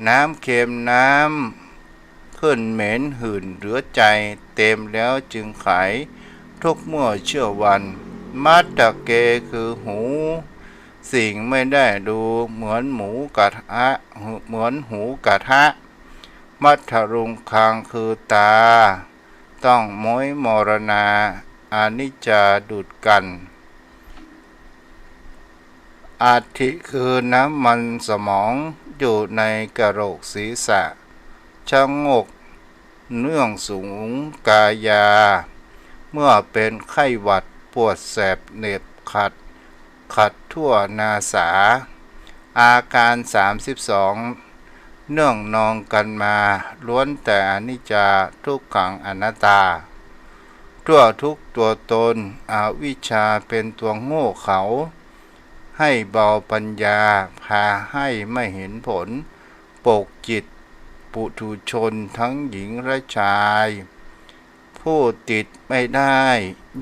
น้ำเค็มน้ำขึ้นเหม็นหื่นเหลือใจเต็มแล้วจึงไขทุกเมื่อเชื่อวันมัตตะเกคือหูสิ่งไม่ได้ดูเหมือนหมูกระทะเหมือนหูกระทะมัทธรุงคังคือตาต้องม้อยมรณาอนิจจาดุจกันอาทิคือน้ำมันสมองอยู่ในกระโหลกศีรษะชะงกเนื่องสูงกายาเมื่อเป็นไข้หวัดปวดแสบเหน็บขัดทั่วนาสาอาการ32เนื่องนองกันมาล้วนแต่อนิจจาทุกขังอนัตตาทั่วทุกตัวตนอวิชชาเป็นตัวโง่เขาให้เบาปัญญาพาให้ไม่เห็นผลปกจิตปุถุชนทั้งหญิงและชายผู้ติดไม่ได้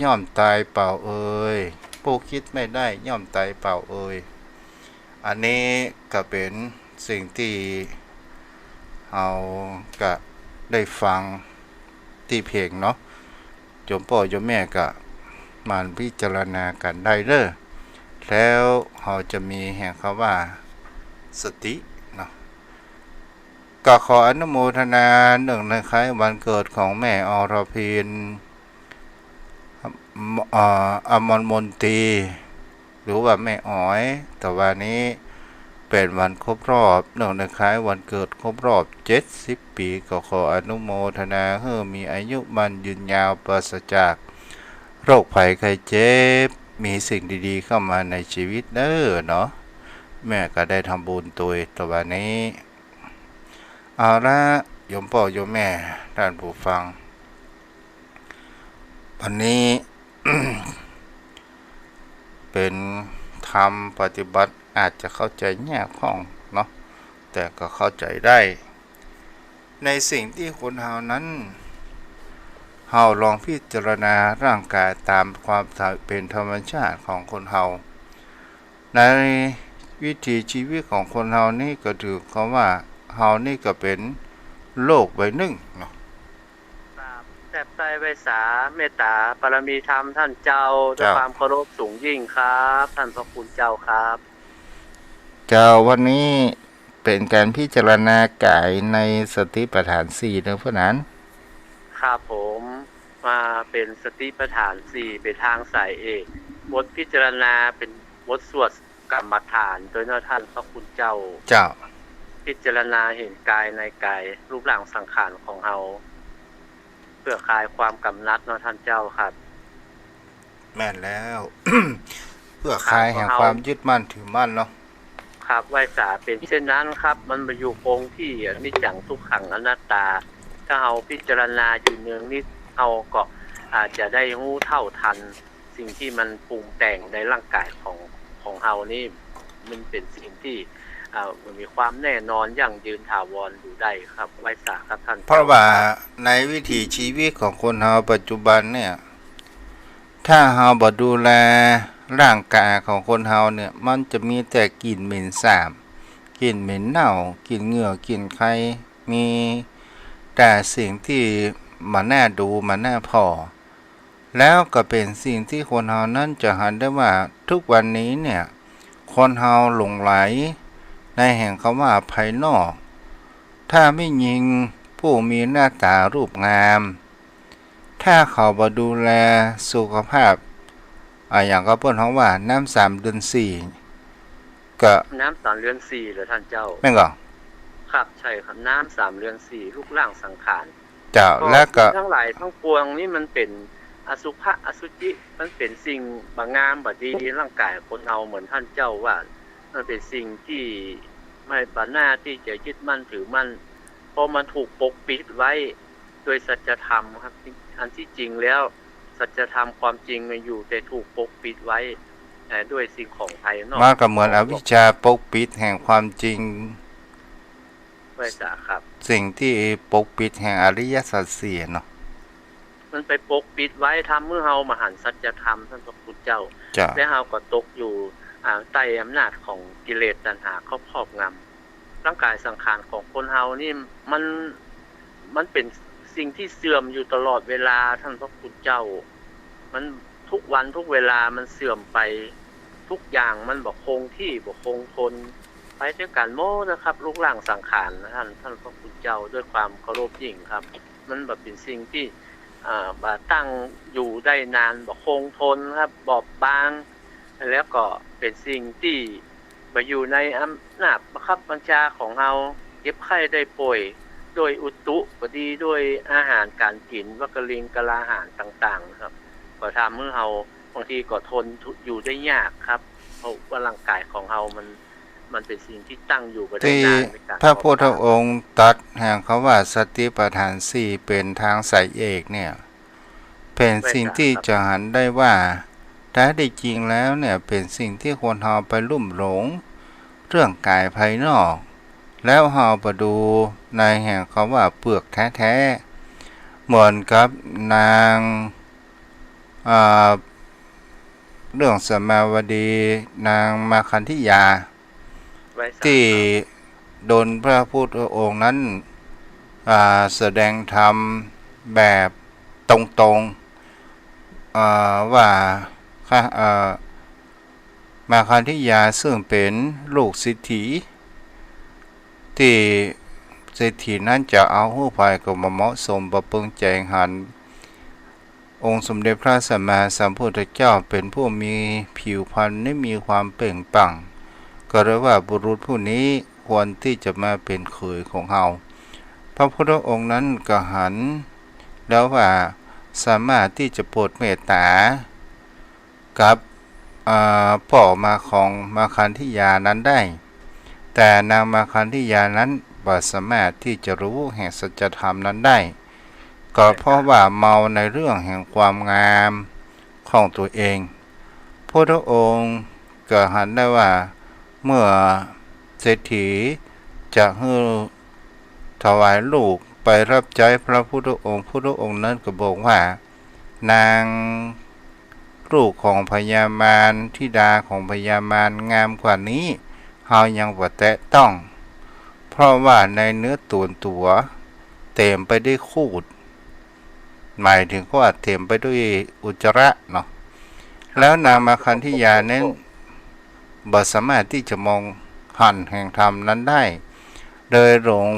ย่อมตายเปล่าเอ่ยผู้คิดไม่ได้ย่อมตายเปล่าเอ่ยอันนี้ก็เป็นสิ่งที่เราก็ได้ฟังที่เพลงเนาะโยมพ่อโยมแม่ก็มันพิจารณากันได้เด้อแล้วเราจะมีแห่งคำว่าสติเนาะก็ขออนุโมทนาเนื่องในคล้ายวันเกิดของแม่อรพินอมรมนตรีหรือว่าแม่อ๋อยแต่วันนี้ เป็นวันครบรอบเนื่องในคล้ายวันเกิดครบรอบ70 ปีก็ขออนุโมทนาให้มีอายุมันยืนยาวปราศจากโรคภัยไข้เจ็บมีสิ่งดีๆเข้ามาในชีวิตเด้อเนาะแม่ก็ได้ทำบุญตัววันนี้เอาละโยมพ่อโยมแม่ท่านผู้ฟังวันนี้ เป็นธรรมปฏิบัติอาจจะเข้าใจยากข้องเนาะแต่ก็เข้าใจได้ในสิ่งที่คนเฮานั้นเฮาลองพิจารณาร่างกายตามความเป็นธรรมชาติของคนเฮาในวิถีชีวิตของคนเฮานี่ก็ถือคำว่าเฮานี่ก็เป็นโลกใบหนึ่งเนาะแทบใจไวสาเมตตาปรมีธรรมท่านเจ้าด้วยความเคารพสูงยิ่งครับท่านพระคุณเจ้าครับเจ้าวันนี้เป็นการพิจารณากายในสติปัฏฐาน4เด้อเพราะนั้นครับผมมาเป็นสติปัฏฐาน4เป็นทางสายเอกบทพิจารณาเป็นบทสวดกรรมฐานโดยท่านพระคุณเจ้าพิจารณาเห็นกายในกายรูปร่างสังขารของเฮาเพื่อคลายความกำนัดท่านเจ้าครับแม่นแล้ว เพื่อคลายแห่งความยึดมั่นถือมั่นเนาะครับไวสาเป็นเช่นนั้นครับมันมาอยู่คงที่อนิจจังทุกขังอนัตตาถ้าเฮาพิจารณาอยู่เนืองนิดเฮาก็อาจจะได้รู้เท่าทันสิ่งที่มันปรุงแต่งในร่างกายของเฮานี่มันเป็นสิ่งที่มันมีความแน่นอนยั่งยืนถาวรอยู่ได้ครับไวสาครับท่านเพราะว่าในวิถีชีวิตของคนเฮาปัจจุบันเนี่ยถ้าเฮาบ่ดูแลร่างกายของคนเฮาเนี่ยมันจะมีแต่กลิ่นเหม็นสาบกลิ่นเหม็นเน่ากลิ่นเหงื่อกลิ่นไข้มีแต่สิ่งที่มันน่าดูมันน่าพอแล้วก็เป็นสิ่งที่คนเฮานั้นจะหันได้ว่าทุกวันนี้เนี่ยคนเฮาหลงไหลในแห่งคำว่าภายนอกถ้าไม่ยิงผู้มีหน้าตารูปงามถ้าเขาบ่ดูแลสุขภาพอย่างก็เพิ่นฮ้องว่าน้ำ3 เดือน 4ก็น้ำ3 เดือน 4เหรอท่านเจ้าแม่นบ่ครับใช่ครับน้ำ3 เดือน 4รูปร่างสังขารเจ้าแล้วก็ทั้งหลายทั้งปวงนี่มันเป็นอสุภะอสุจิมันเป็นสิ่งบ่งามบ่ดีร่างกายคนเอาเหมือนท่านเจ้าว่ามันเป็นสิ่งที่ไม่ปรารถนาที่จะยึดมั่นถือมั่นเพราะมันถูกปกปิดไว้โดยสัจธรรมครับอันที่จริงแล้วสัจธรรมความจริงมันอยู่แต่ถูกปกปิดไว้ด้วยสิ่งของภายนอกมันก็เหมือนอวิชชาปกปิดแห่งความจริงไว้จ้ะครับสิ่งที่ปกปิดแห่งอริยสัจ4เนาะมันไปปกปิดไว้ทำเมื่อเฮามาหันสัจธรรมท่านพระพุทธเจ้าและเฮาก็ตกอยู่ใต้อำนาจของกิเลสตัณหาครอบงำร่างกายสังขารของคนเฮานี่มันเป็นสิ่งที่เสื่อมอยู่ตลอดเวลาท่านพระพุทธเจ้ามันทุกวันทุกเวลามันเสื่อมไปทุกอย่างมันบ่คงที่บ่คงทนไปด้วยกันโมนะครับรูปร่างสังขารท่านพระพุทธเจ้าด้วยความเคารพยิ่งครับมันแบบเป็นสิ่งที่บ่ตั้งอยู่ได้นานบ่คงทนครับบอบบางแล้วก็เป็นสิ่งที่บ่อยู่ในอำนาจบังคับบัญชาของเฮาเจ็บไข้ได้ป่วยโดยอุตุก็ดีด้วยอาหารการกินวัคลิงกะลาอาหารต่างๆนะครับก็ทำให้เฮาบางทีก็ทนอยู่ได้ยากครับเพราะว่าร่างกายของเฮามันเป็นสิ่งที่ตั้งอยู่บ่ได้นานในการพระพุทธองค์ตรัสแห่งคำว่าสติปัฏฐาน4เป็นทางสายเอกเนี่ยเป็นสิ่งที่จะหันได้ว่าแท้ได้จริงแล้วเนี่ยเป็นสิ่งที่คนเฮาไปลุ่มหลงเรื่องกายภายนอกแล้วเฮาไปดูในแห่งคำว่าเปลือกแท้ๆเหมือนกับนางเรื่องสมาวดีนางมาคันธิยาที่โดนพระพุทธองค์นั้นแสดงธรรมแบบตรงๆว่ามาคันธิยาซึ่งเป็นลูกสิทธิที่เศรษฐีนั้นจะเอาหู้ภายก็มาเหมาะสมประปึงแจงหันองค์สมเด็จพระสัมมาสัมพุทธเจ้าเป็นผู้มีผิวพรรณไม่มีความเปล่งปลั่งก็ ก็เรียกว่าบุรุษผู้นี้ควรที่จะมาเป็นเขยของเราพระพุทธองค์นั้นก็หันแล้วว่าสามารถที่จะโปรดเมตตากับพ่อมาของมาคันธิยานั้นได้แต่นางมาคันธิยานั้นบ่สามารถที่จะรู้แห่งสัจธรรมนั้นได้ก็เพราะว่าเมาในเรื่องแห่งความงามของตัวเองพระองค์ก็หันได้ว่าเมื่อเศรษฐีจะให้ถวายลูกไปรับใช้พระพุทธองค์พระองค์นั้นก็บอกว่านางลูกของพญามารธิดาของพญามารงามกว่านี้เฮายังบ่แตะต้องเพราะว่าในเนื้อตัวเต็มไปด้วยคูดหมายถึงว่าเต็มไปด้วยอุจจาระเนาะแล้วนางมาคันธิยานั้นบ่สามารถที่จะมองหันแห่งธรรมนั้นได้เลยหลง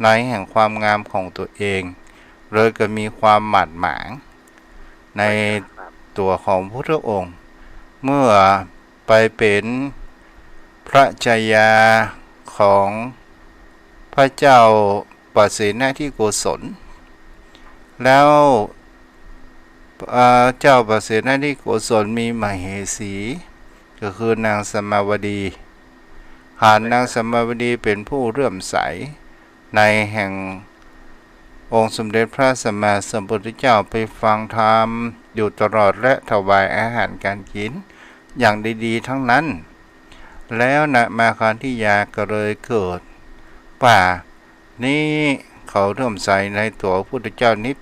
ในแห่งความงามของตัวเองเลยก็มีความหม่นหมางในตัวของพระองค์เมื่อไปเป็นพระชายาของพระเจ้าปเสนาธิโกศลแล้วเจ้าปเสนาธิโกศลมีมเหสีก็คือนางสมาวดีหากนางสมาวดีเป็นผู้เลื่อมใสในแห่งองค์สมเด็จพระสัมมาสัมพุทธเจ้าไปฟังธรรมอยู่ตลอดและถวายอาหารการกินอย่างดีๆทั้งนั้นแล้วนางมาคันธิยาก็เลยเกิดว่านี่เขาเริ่มใส่ในตัวพระพุทธเจ้านิด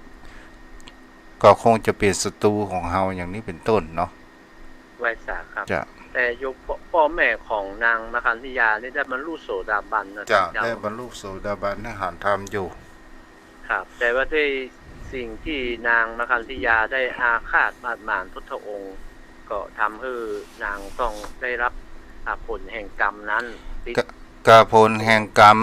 ก็คงจะเป็นศัตรูของเฮาอย่างนี้เป็นต้นเนาะไว้สาครับแต่ยกพ่อแม่ของนางมาคันธิยาได้บรรลุโสดาบันนะจ้ะได้บรรลุโสดาบันในหารธรรมอยู่ครับแต่ว่าด้วยสิ่งที่นางมาคันธิยาได้อาฆาตบาดหมางพุทธองค์ก็ทำให้นางต้องได้รับผลแห่งกรรมนั้นกผลแห่งกรรม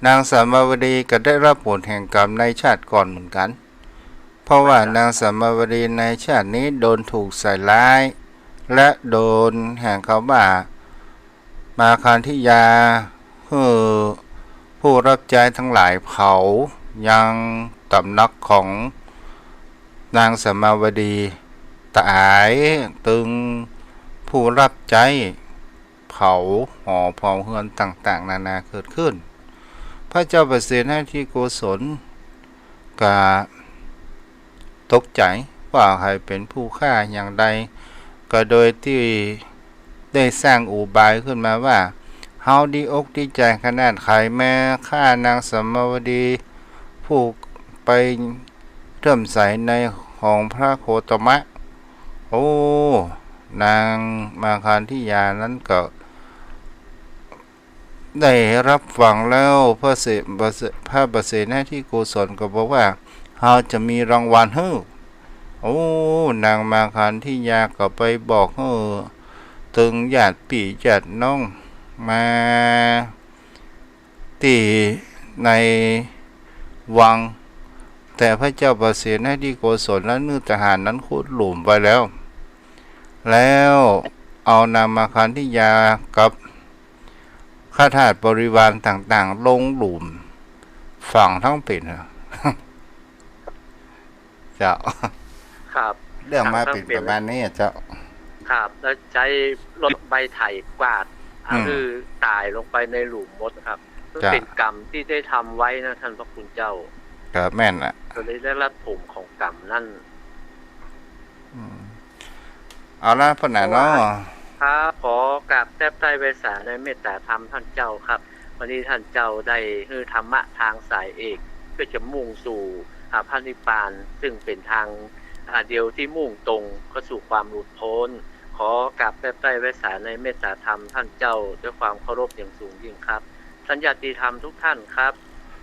นางสามาวดีก็ได้รับผลแห่งกรรมในชาติก่อนเหมือนกันเพราะว่านางสามาวดีในชาตินี้โดนถูกใส่ร้ายและโดนแห่งเขาว่ามาคันธิยาผู้รับใช้ทั้งหลายเผายังตำนักของนางสมาวดีตายตึงผู้รับใช้เผาห่อเผาเฮือนต่างๆนานาเกิดขึ้นพระเจ้าปเสนาธิโกศลก็ตกใจว่าใครเป็นผู้ฆ่าอย่างใดก็โดยที่ได้สร้างอุบายขึ้นมาว่าเฮาดีอกดีใจขนาดใครแม้ฆ่านางสมาวดีผู้ไปเริ่มใส่ในของพระโคตมะโอ้นางมาคันธิยานั้นก็ได้รับฟังแล้วพระบเสนาธิโกศลก็บอกว่าเฮาจะมีรางวัลให้โอ้นางมาคันธิยาก็ไปบอกตึงญาติพี่ญาติน้องมาที่ในวังแต่พระเจ้าปเสนาธิโกศลและนึกทหารนั้นขุดหลุมไปแล้วเอานางมาคันธิยากับข้าทาสบริวารต่างๆลงหลุมฝังทั้งเป็นเจ้าครับเรื่องมาเป็นประมาณนี้เจ้าครับแล้วใช้รถใบไถกวาดคือตายลงไปในหลุมมดครับเป็นกรรมที่ได้ทำไว้นะท่านพระคุณเจ้าครับแม่นอ่ะก็เลยได้รับผลของกรรมนั่นเอาละพ่อหนาเนาะครับขอกราบแทบใต้เวสาในเมตตาธรรมท่านเจ้าครับวันนี้ท่านเจ้าได้คือธรรมะทางสายเอกเพื่อจะมุ่งสู่พระนิพพานซึ่งเป็นทางเดียวที่มุ่งตรงเข้าสู่ความหลุดพ้นขอกราบแทบใต้เวสาในเมตตาธรรมท่านเจ้าด้วยความเคารพอย่างสูงยิ่งครับสัญญาติธรรมทุกท่านครับ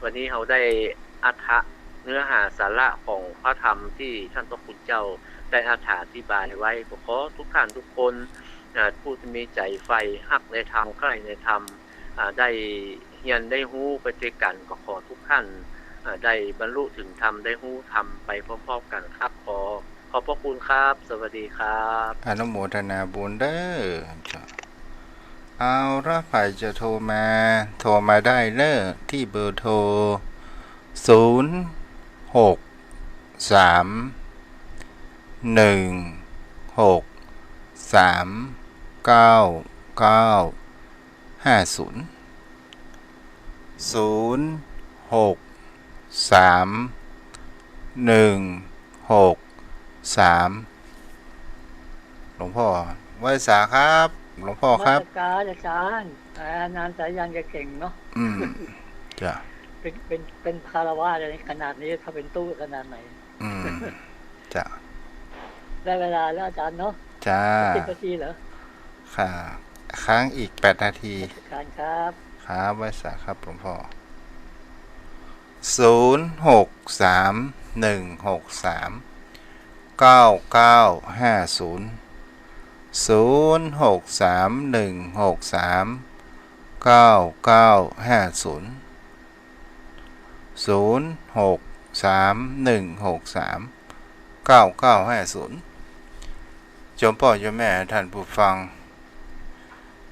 วันนี้เราได้อรรถะเนื้อหาสาระของพระธรรมที่ท่านพระคุณเจ้าได้อธิบายไว้ขอทุกท่านทุกคนผู้ที่มีใจใฝ่ฮักในธรรมใคร่ในธรรมได้เรียนได้รู้ไปด้วยกันก็ขอทุกท่านได้บรรลุถึงธรรมได้รู้ธรรมไปพร้อมๆกันครับขอบพระคุณครับสวัสดีครับอนุโมทนาบุญเด้อ เอาละใครจะโทรมาได้เนอะที่เบอร์โทรหลวงพ่อไว้สาครับหลวงพ่อครับมาตรการอาจารย์นานสายันจะเก่งเนาะจ้ะเป็นคารวะอะไรขนาดนี้ถ้าเป็นตู้ขนาดไหนจ้ะได้เวลาแล้วอาจารย์เนาะจ้า10 นาทีเหรอค่ะค้างอีก8 นาทีครับครับไว้สาครับหลวงพ่อ0631639950 จมพ่อจมแม่ท่านผู้ฟัง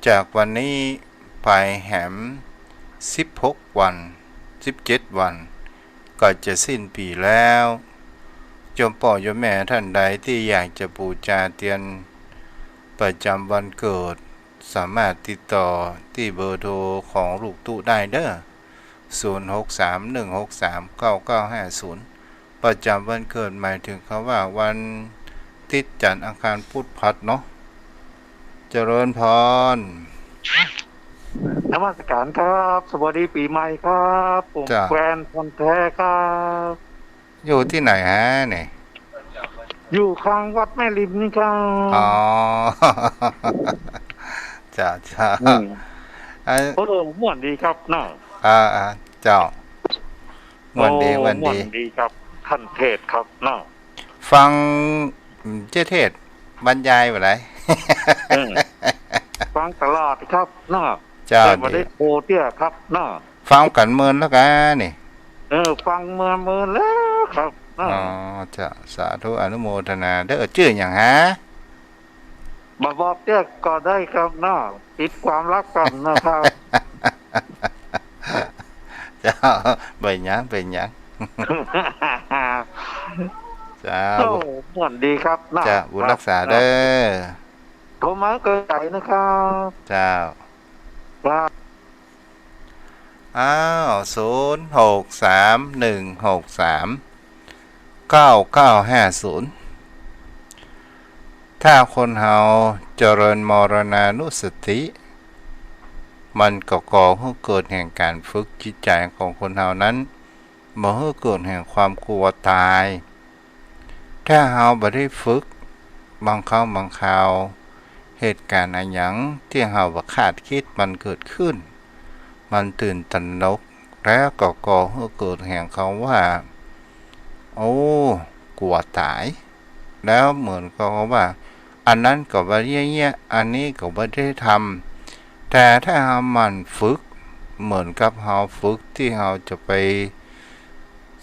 จากวันนี้ไปแหม16 วัน17 วันก็จะสิ้นปีแล้วจมพ่อจมแม่ท่านใดที่อยากจะบูชาเทียนประจำวันเกิดสามารถติดต่อที่เบอร์โทรของลูกตู้ได้เด้อ0631639950ประจำวันเกิดหมายถึงคำว่าวันติดจันทร์อังคารพุธพัดเนาะเจริญพรนมัสการครับสวัสดีปีใหม่ครับผมแฟนพันธุ์แท้ครับอยู่ที่ไหนฮะเนี่ยอยู่ข้างวัดแม่ริมนี่ครับอ๋อจ้าม่วนดีครับเนาะเจ้าม่วนดีครับท่านเทศครับเนาะฟังเจ้าเทศบรรยายว่าไรฟังตลอดครับเนาะจ้ามาได้โทรเตี้ยครับเนาะฟังกันเมินแล้วกันนี่ฟังเมินแล้วครับอ๋อจ้าสาธุอนุโมทนาเด้อชื่ออย่างฮะบอกเตี้ยก็ได้ครับเนาะปิดความรักกันนะครับจ้าเป็นยังจ้าม่วนดีครับจ้าบุญรักษาเด้อโทรมาเกิดใจนะครับเจ้าครับอ้าว0631639950ถ้าคนเฮาเจริญมรณานุสติมันก็ก่อให้เกิดแห่งการฝึกจิตใจของคนเฮานั้นบ่ให้เกิดแห่งความกลัวตายถ้าเฮาบ่ได้ฝึกบางคราวเหตุการณ์อะไรอย่างที่เฮาบ่คาดคิดมันเกิดขึ้นมันตื่นตระหนกแล้วก็ก่อให้เกิดแห่งเขาว่าโอ้กลัวตายแล้วเหมือนกับว่าอันนั้นก็บ่ได้อันนี้ก็บ่ได้ทำแต่ถ้าเฮามันฝึกเหมือนกับเฮาฝึกที่เฮาจะไป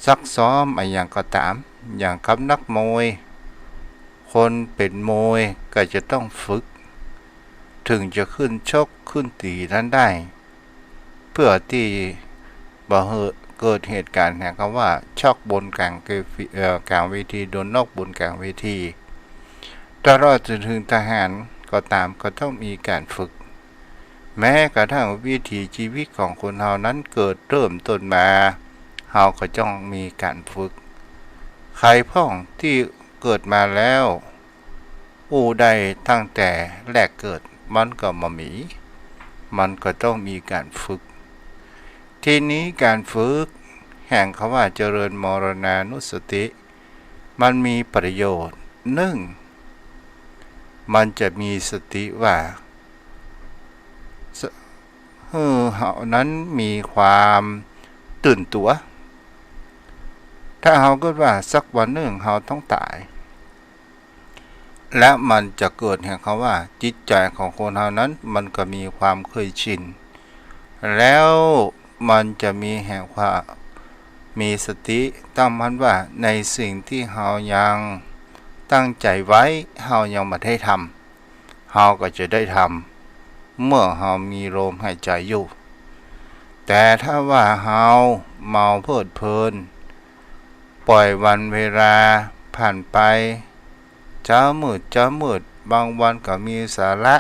ซักซ้อมอะไรอย่างก็ตามอย่างกับนักมวยคนเป็นมวยก็จะต้องฝึกถึงจะขึ้นชกขึ้นตีนั้นได้เพื่อที่บ่เกิดเหตุการณ์แห่งคำว่าช็อกบนกลางเวทีโดนนอกบนกลางเวทีตลอดจนถึงทหารก็ตามก็ต้องมีการฝึกแม้กระทั่งวิถีชีวิตของคนเฮานั้นเกิดเริ่มต้นมาเฮาก็ต้องมีการฝึกใครพ่องที่เกิดมาแล้วได้ตั้งแต่แรกเกิดมันก็มามีมันก็ต้องมีการฝึกทีนี้การฝึกแห่งคำว่าเจริญมรณานุสติมันมีประโยชน์มันจะมีสติว่าเฮานั้นมีความตื่นตัวถ้าเฮาก็ว่าสักวันหนึ่งเฮาต้องตายและมันจะเกิดแห่งคำว่าจิตใจของคนเฮานั้นมันก็มีความเคยชินแล้วมันจะมีแห่งความมีสติตั้งมั่นว่าในสิ่งที่เฮายังตั้งใจไว้เฮายังไม่ได้ทำเฮาก็จะได้ทำ เมื่อเฮามีลมหายใจอยู่แต่ถ้าว่าเฮาเมาเพลิดเพลินปล่อยวันเวลาผ่านไปเช้ามืดบางวันก็มีสาระ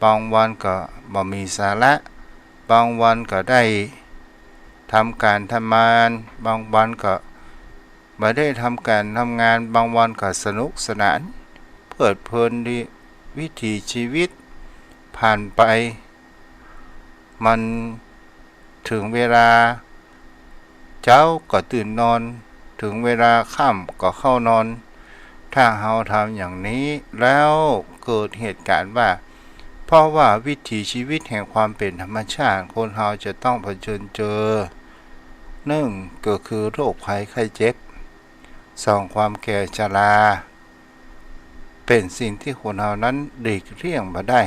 บางวันก็บ่มีสาระบางวันก็ได้ทำการทำงานบางวันก็ไม่ได้ทำการทำงานบางวันก็สนุกสนานเพลิดเพลินดีวิถีชีวิตผ่านไปมันถึงเวลาเช้าก็ตื่นนอนถึงเวลาค่ำก็เข้านอนถ้าเฮาทำอย่างนี้แล้วเกิดเหตุการณ์ว่าเพราะว่าวิถีชีวิตแห่งความเป็นธรรมชาติคนเฮาจะต้องเผชิญเจอ1ก็คือโรคภัยไข้เจ็บ2ความแก่ชราเป็นสิ่งที่คนเฮานั้นหลีกเลี่ยงบ่ได้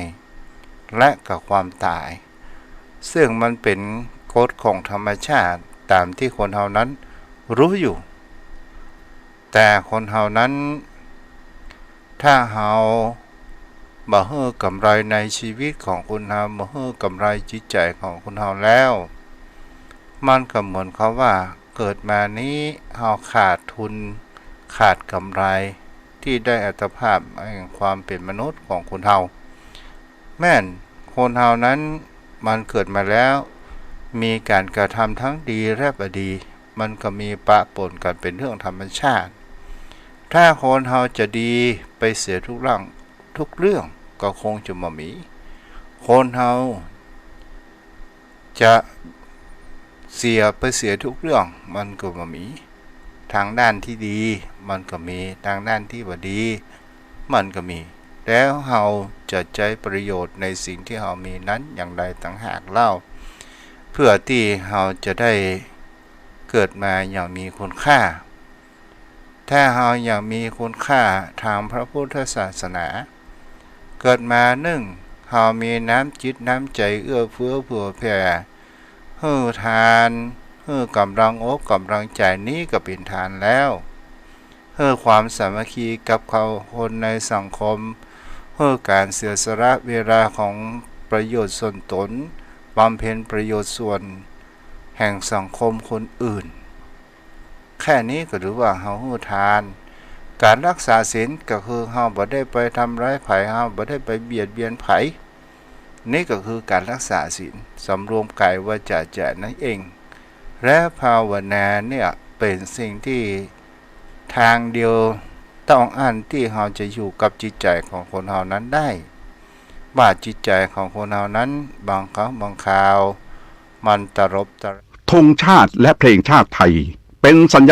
และกับความตายซึ่งมันเป็นกฎของธรรมชาติตามที่คนเฮานั้นรู้อยู่แต่คนเฮานั้นถ้าเฮาบ่เฮ็ดกำไรในชีวิตของคนเฮาบ่เฮ็ดกำไรจิตใจของคนเฮาแล้วมันก็เหมือนเขาว่าเกิดมานี้เฮาขาดทุนขาดกำไรที่ได้อัตภาพแห่งความเป็นมนุษย์ของคนเฮาแม่นคนเฮานั้นมันเกิดมาแล้วมีการกระทำทั้งดีและบ่ดีมันก็มีปะปนกันเป็นเรื่องธรรมชาติถ้าคนเฮาจะดีไปเสียทุกเรื่องก็คงจะบ่มีคนเฮาจะเสียไปเสียทุกเรื่องมันก็บ่มีทางด้านที่ดีมันก็มีทางด้านที่บ่ดีมันก็มีแล้วเฮาจะใช้ประโยชน์ในสิ่งที่เฮามีนั้นอย่างไรต่างหากเล่าเพื่อที่เฮาจะได้เกิดมาอย่างมีคุณค่าถ้าเฮาอยากมีคุณค่าทางพระพุทธศาสนาเกิดมาเฮามีน้ำจิตน้ำใจเอื้อเฟื้อเผื่อแผ่ให้ทานให้กำลังอกกำลังใจนี้ก็เป็นทานแล้วให้ความสามัคคีกับคนในสังคมให้การเสียสละเวลาของประโยชน์ส่วนตนบำเพ็ญประโยชน์ส่วนแห่งสังคมคนอื่นแค่นี้ก็ถือว่าเฮาให้ทานการรักษาศีลก็คือเฮาบ่ได้ไปทำร้ายไผเฮาบ่ได้ไปเบียดเบียนไผนี่ก็คือการรักษาศีลสำรวมกายวาจาใจนั่นเองและภาวนาเนี่ยเป็นสิ่งที่ทางเดียวต้องอันที่เฮาจะอยู่กับจิตใจของคนเฮานั้นได้ว่าจิตใจของคนเฮานั้นบางครั้งบางคราวมันธงชาติและเพลงชาติไทยเป็นสัญ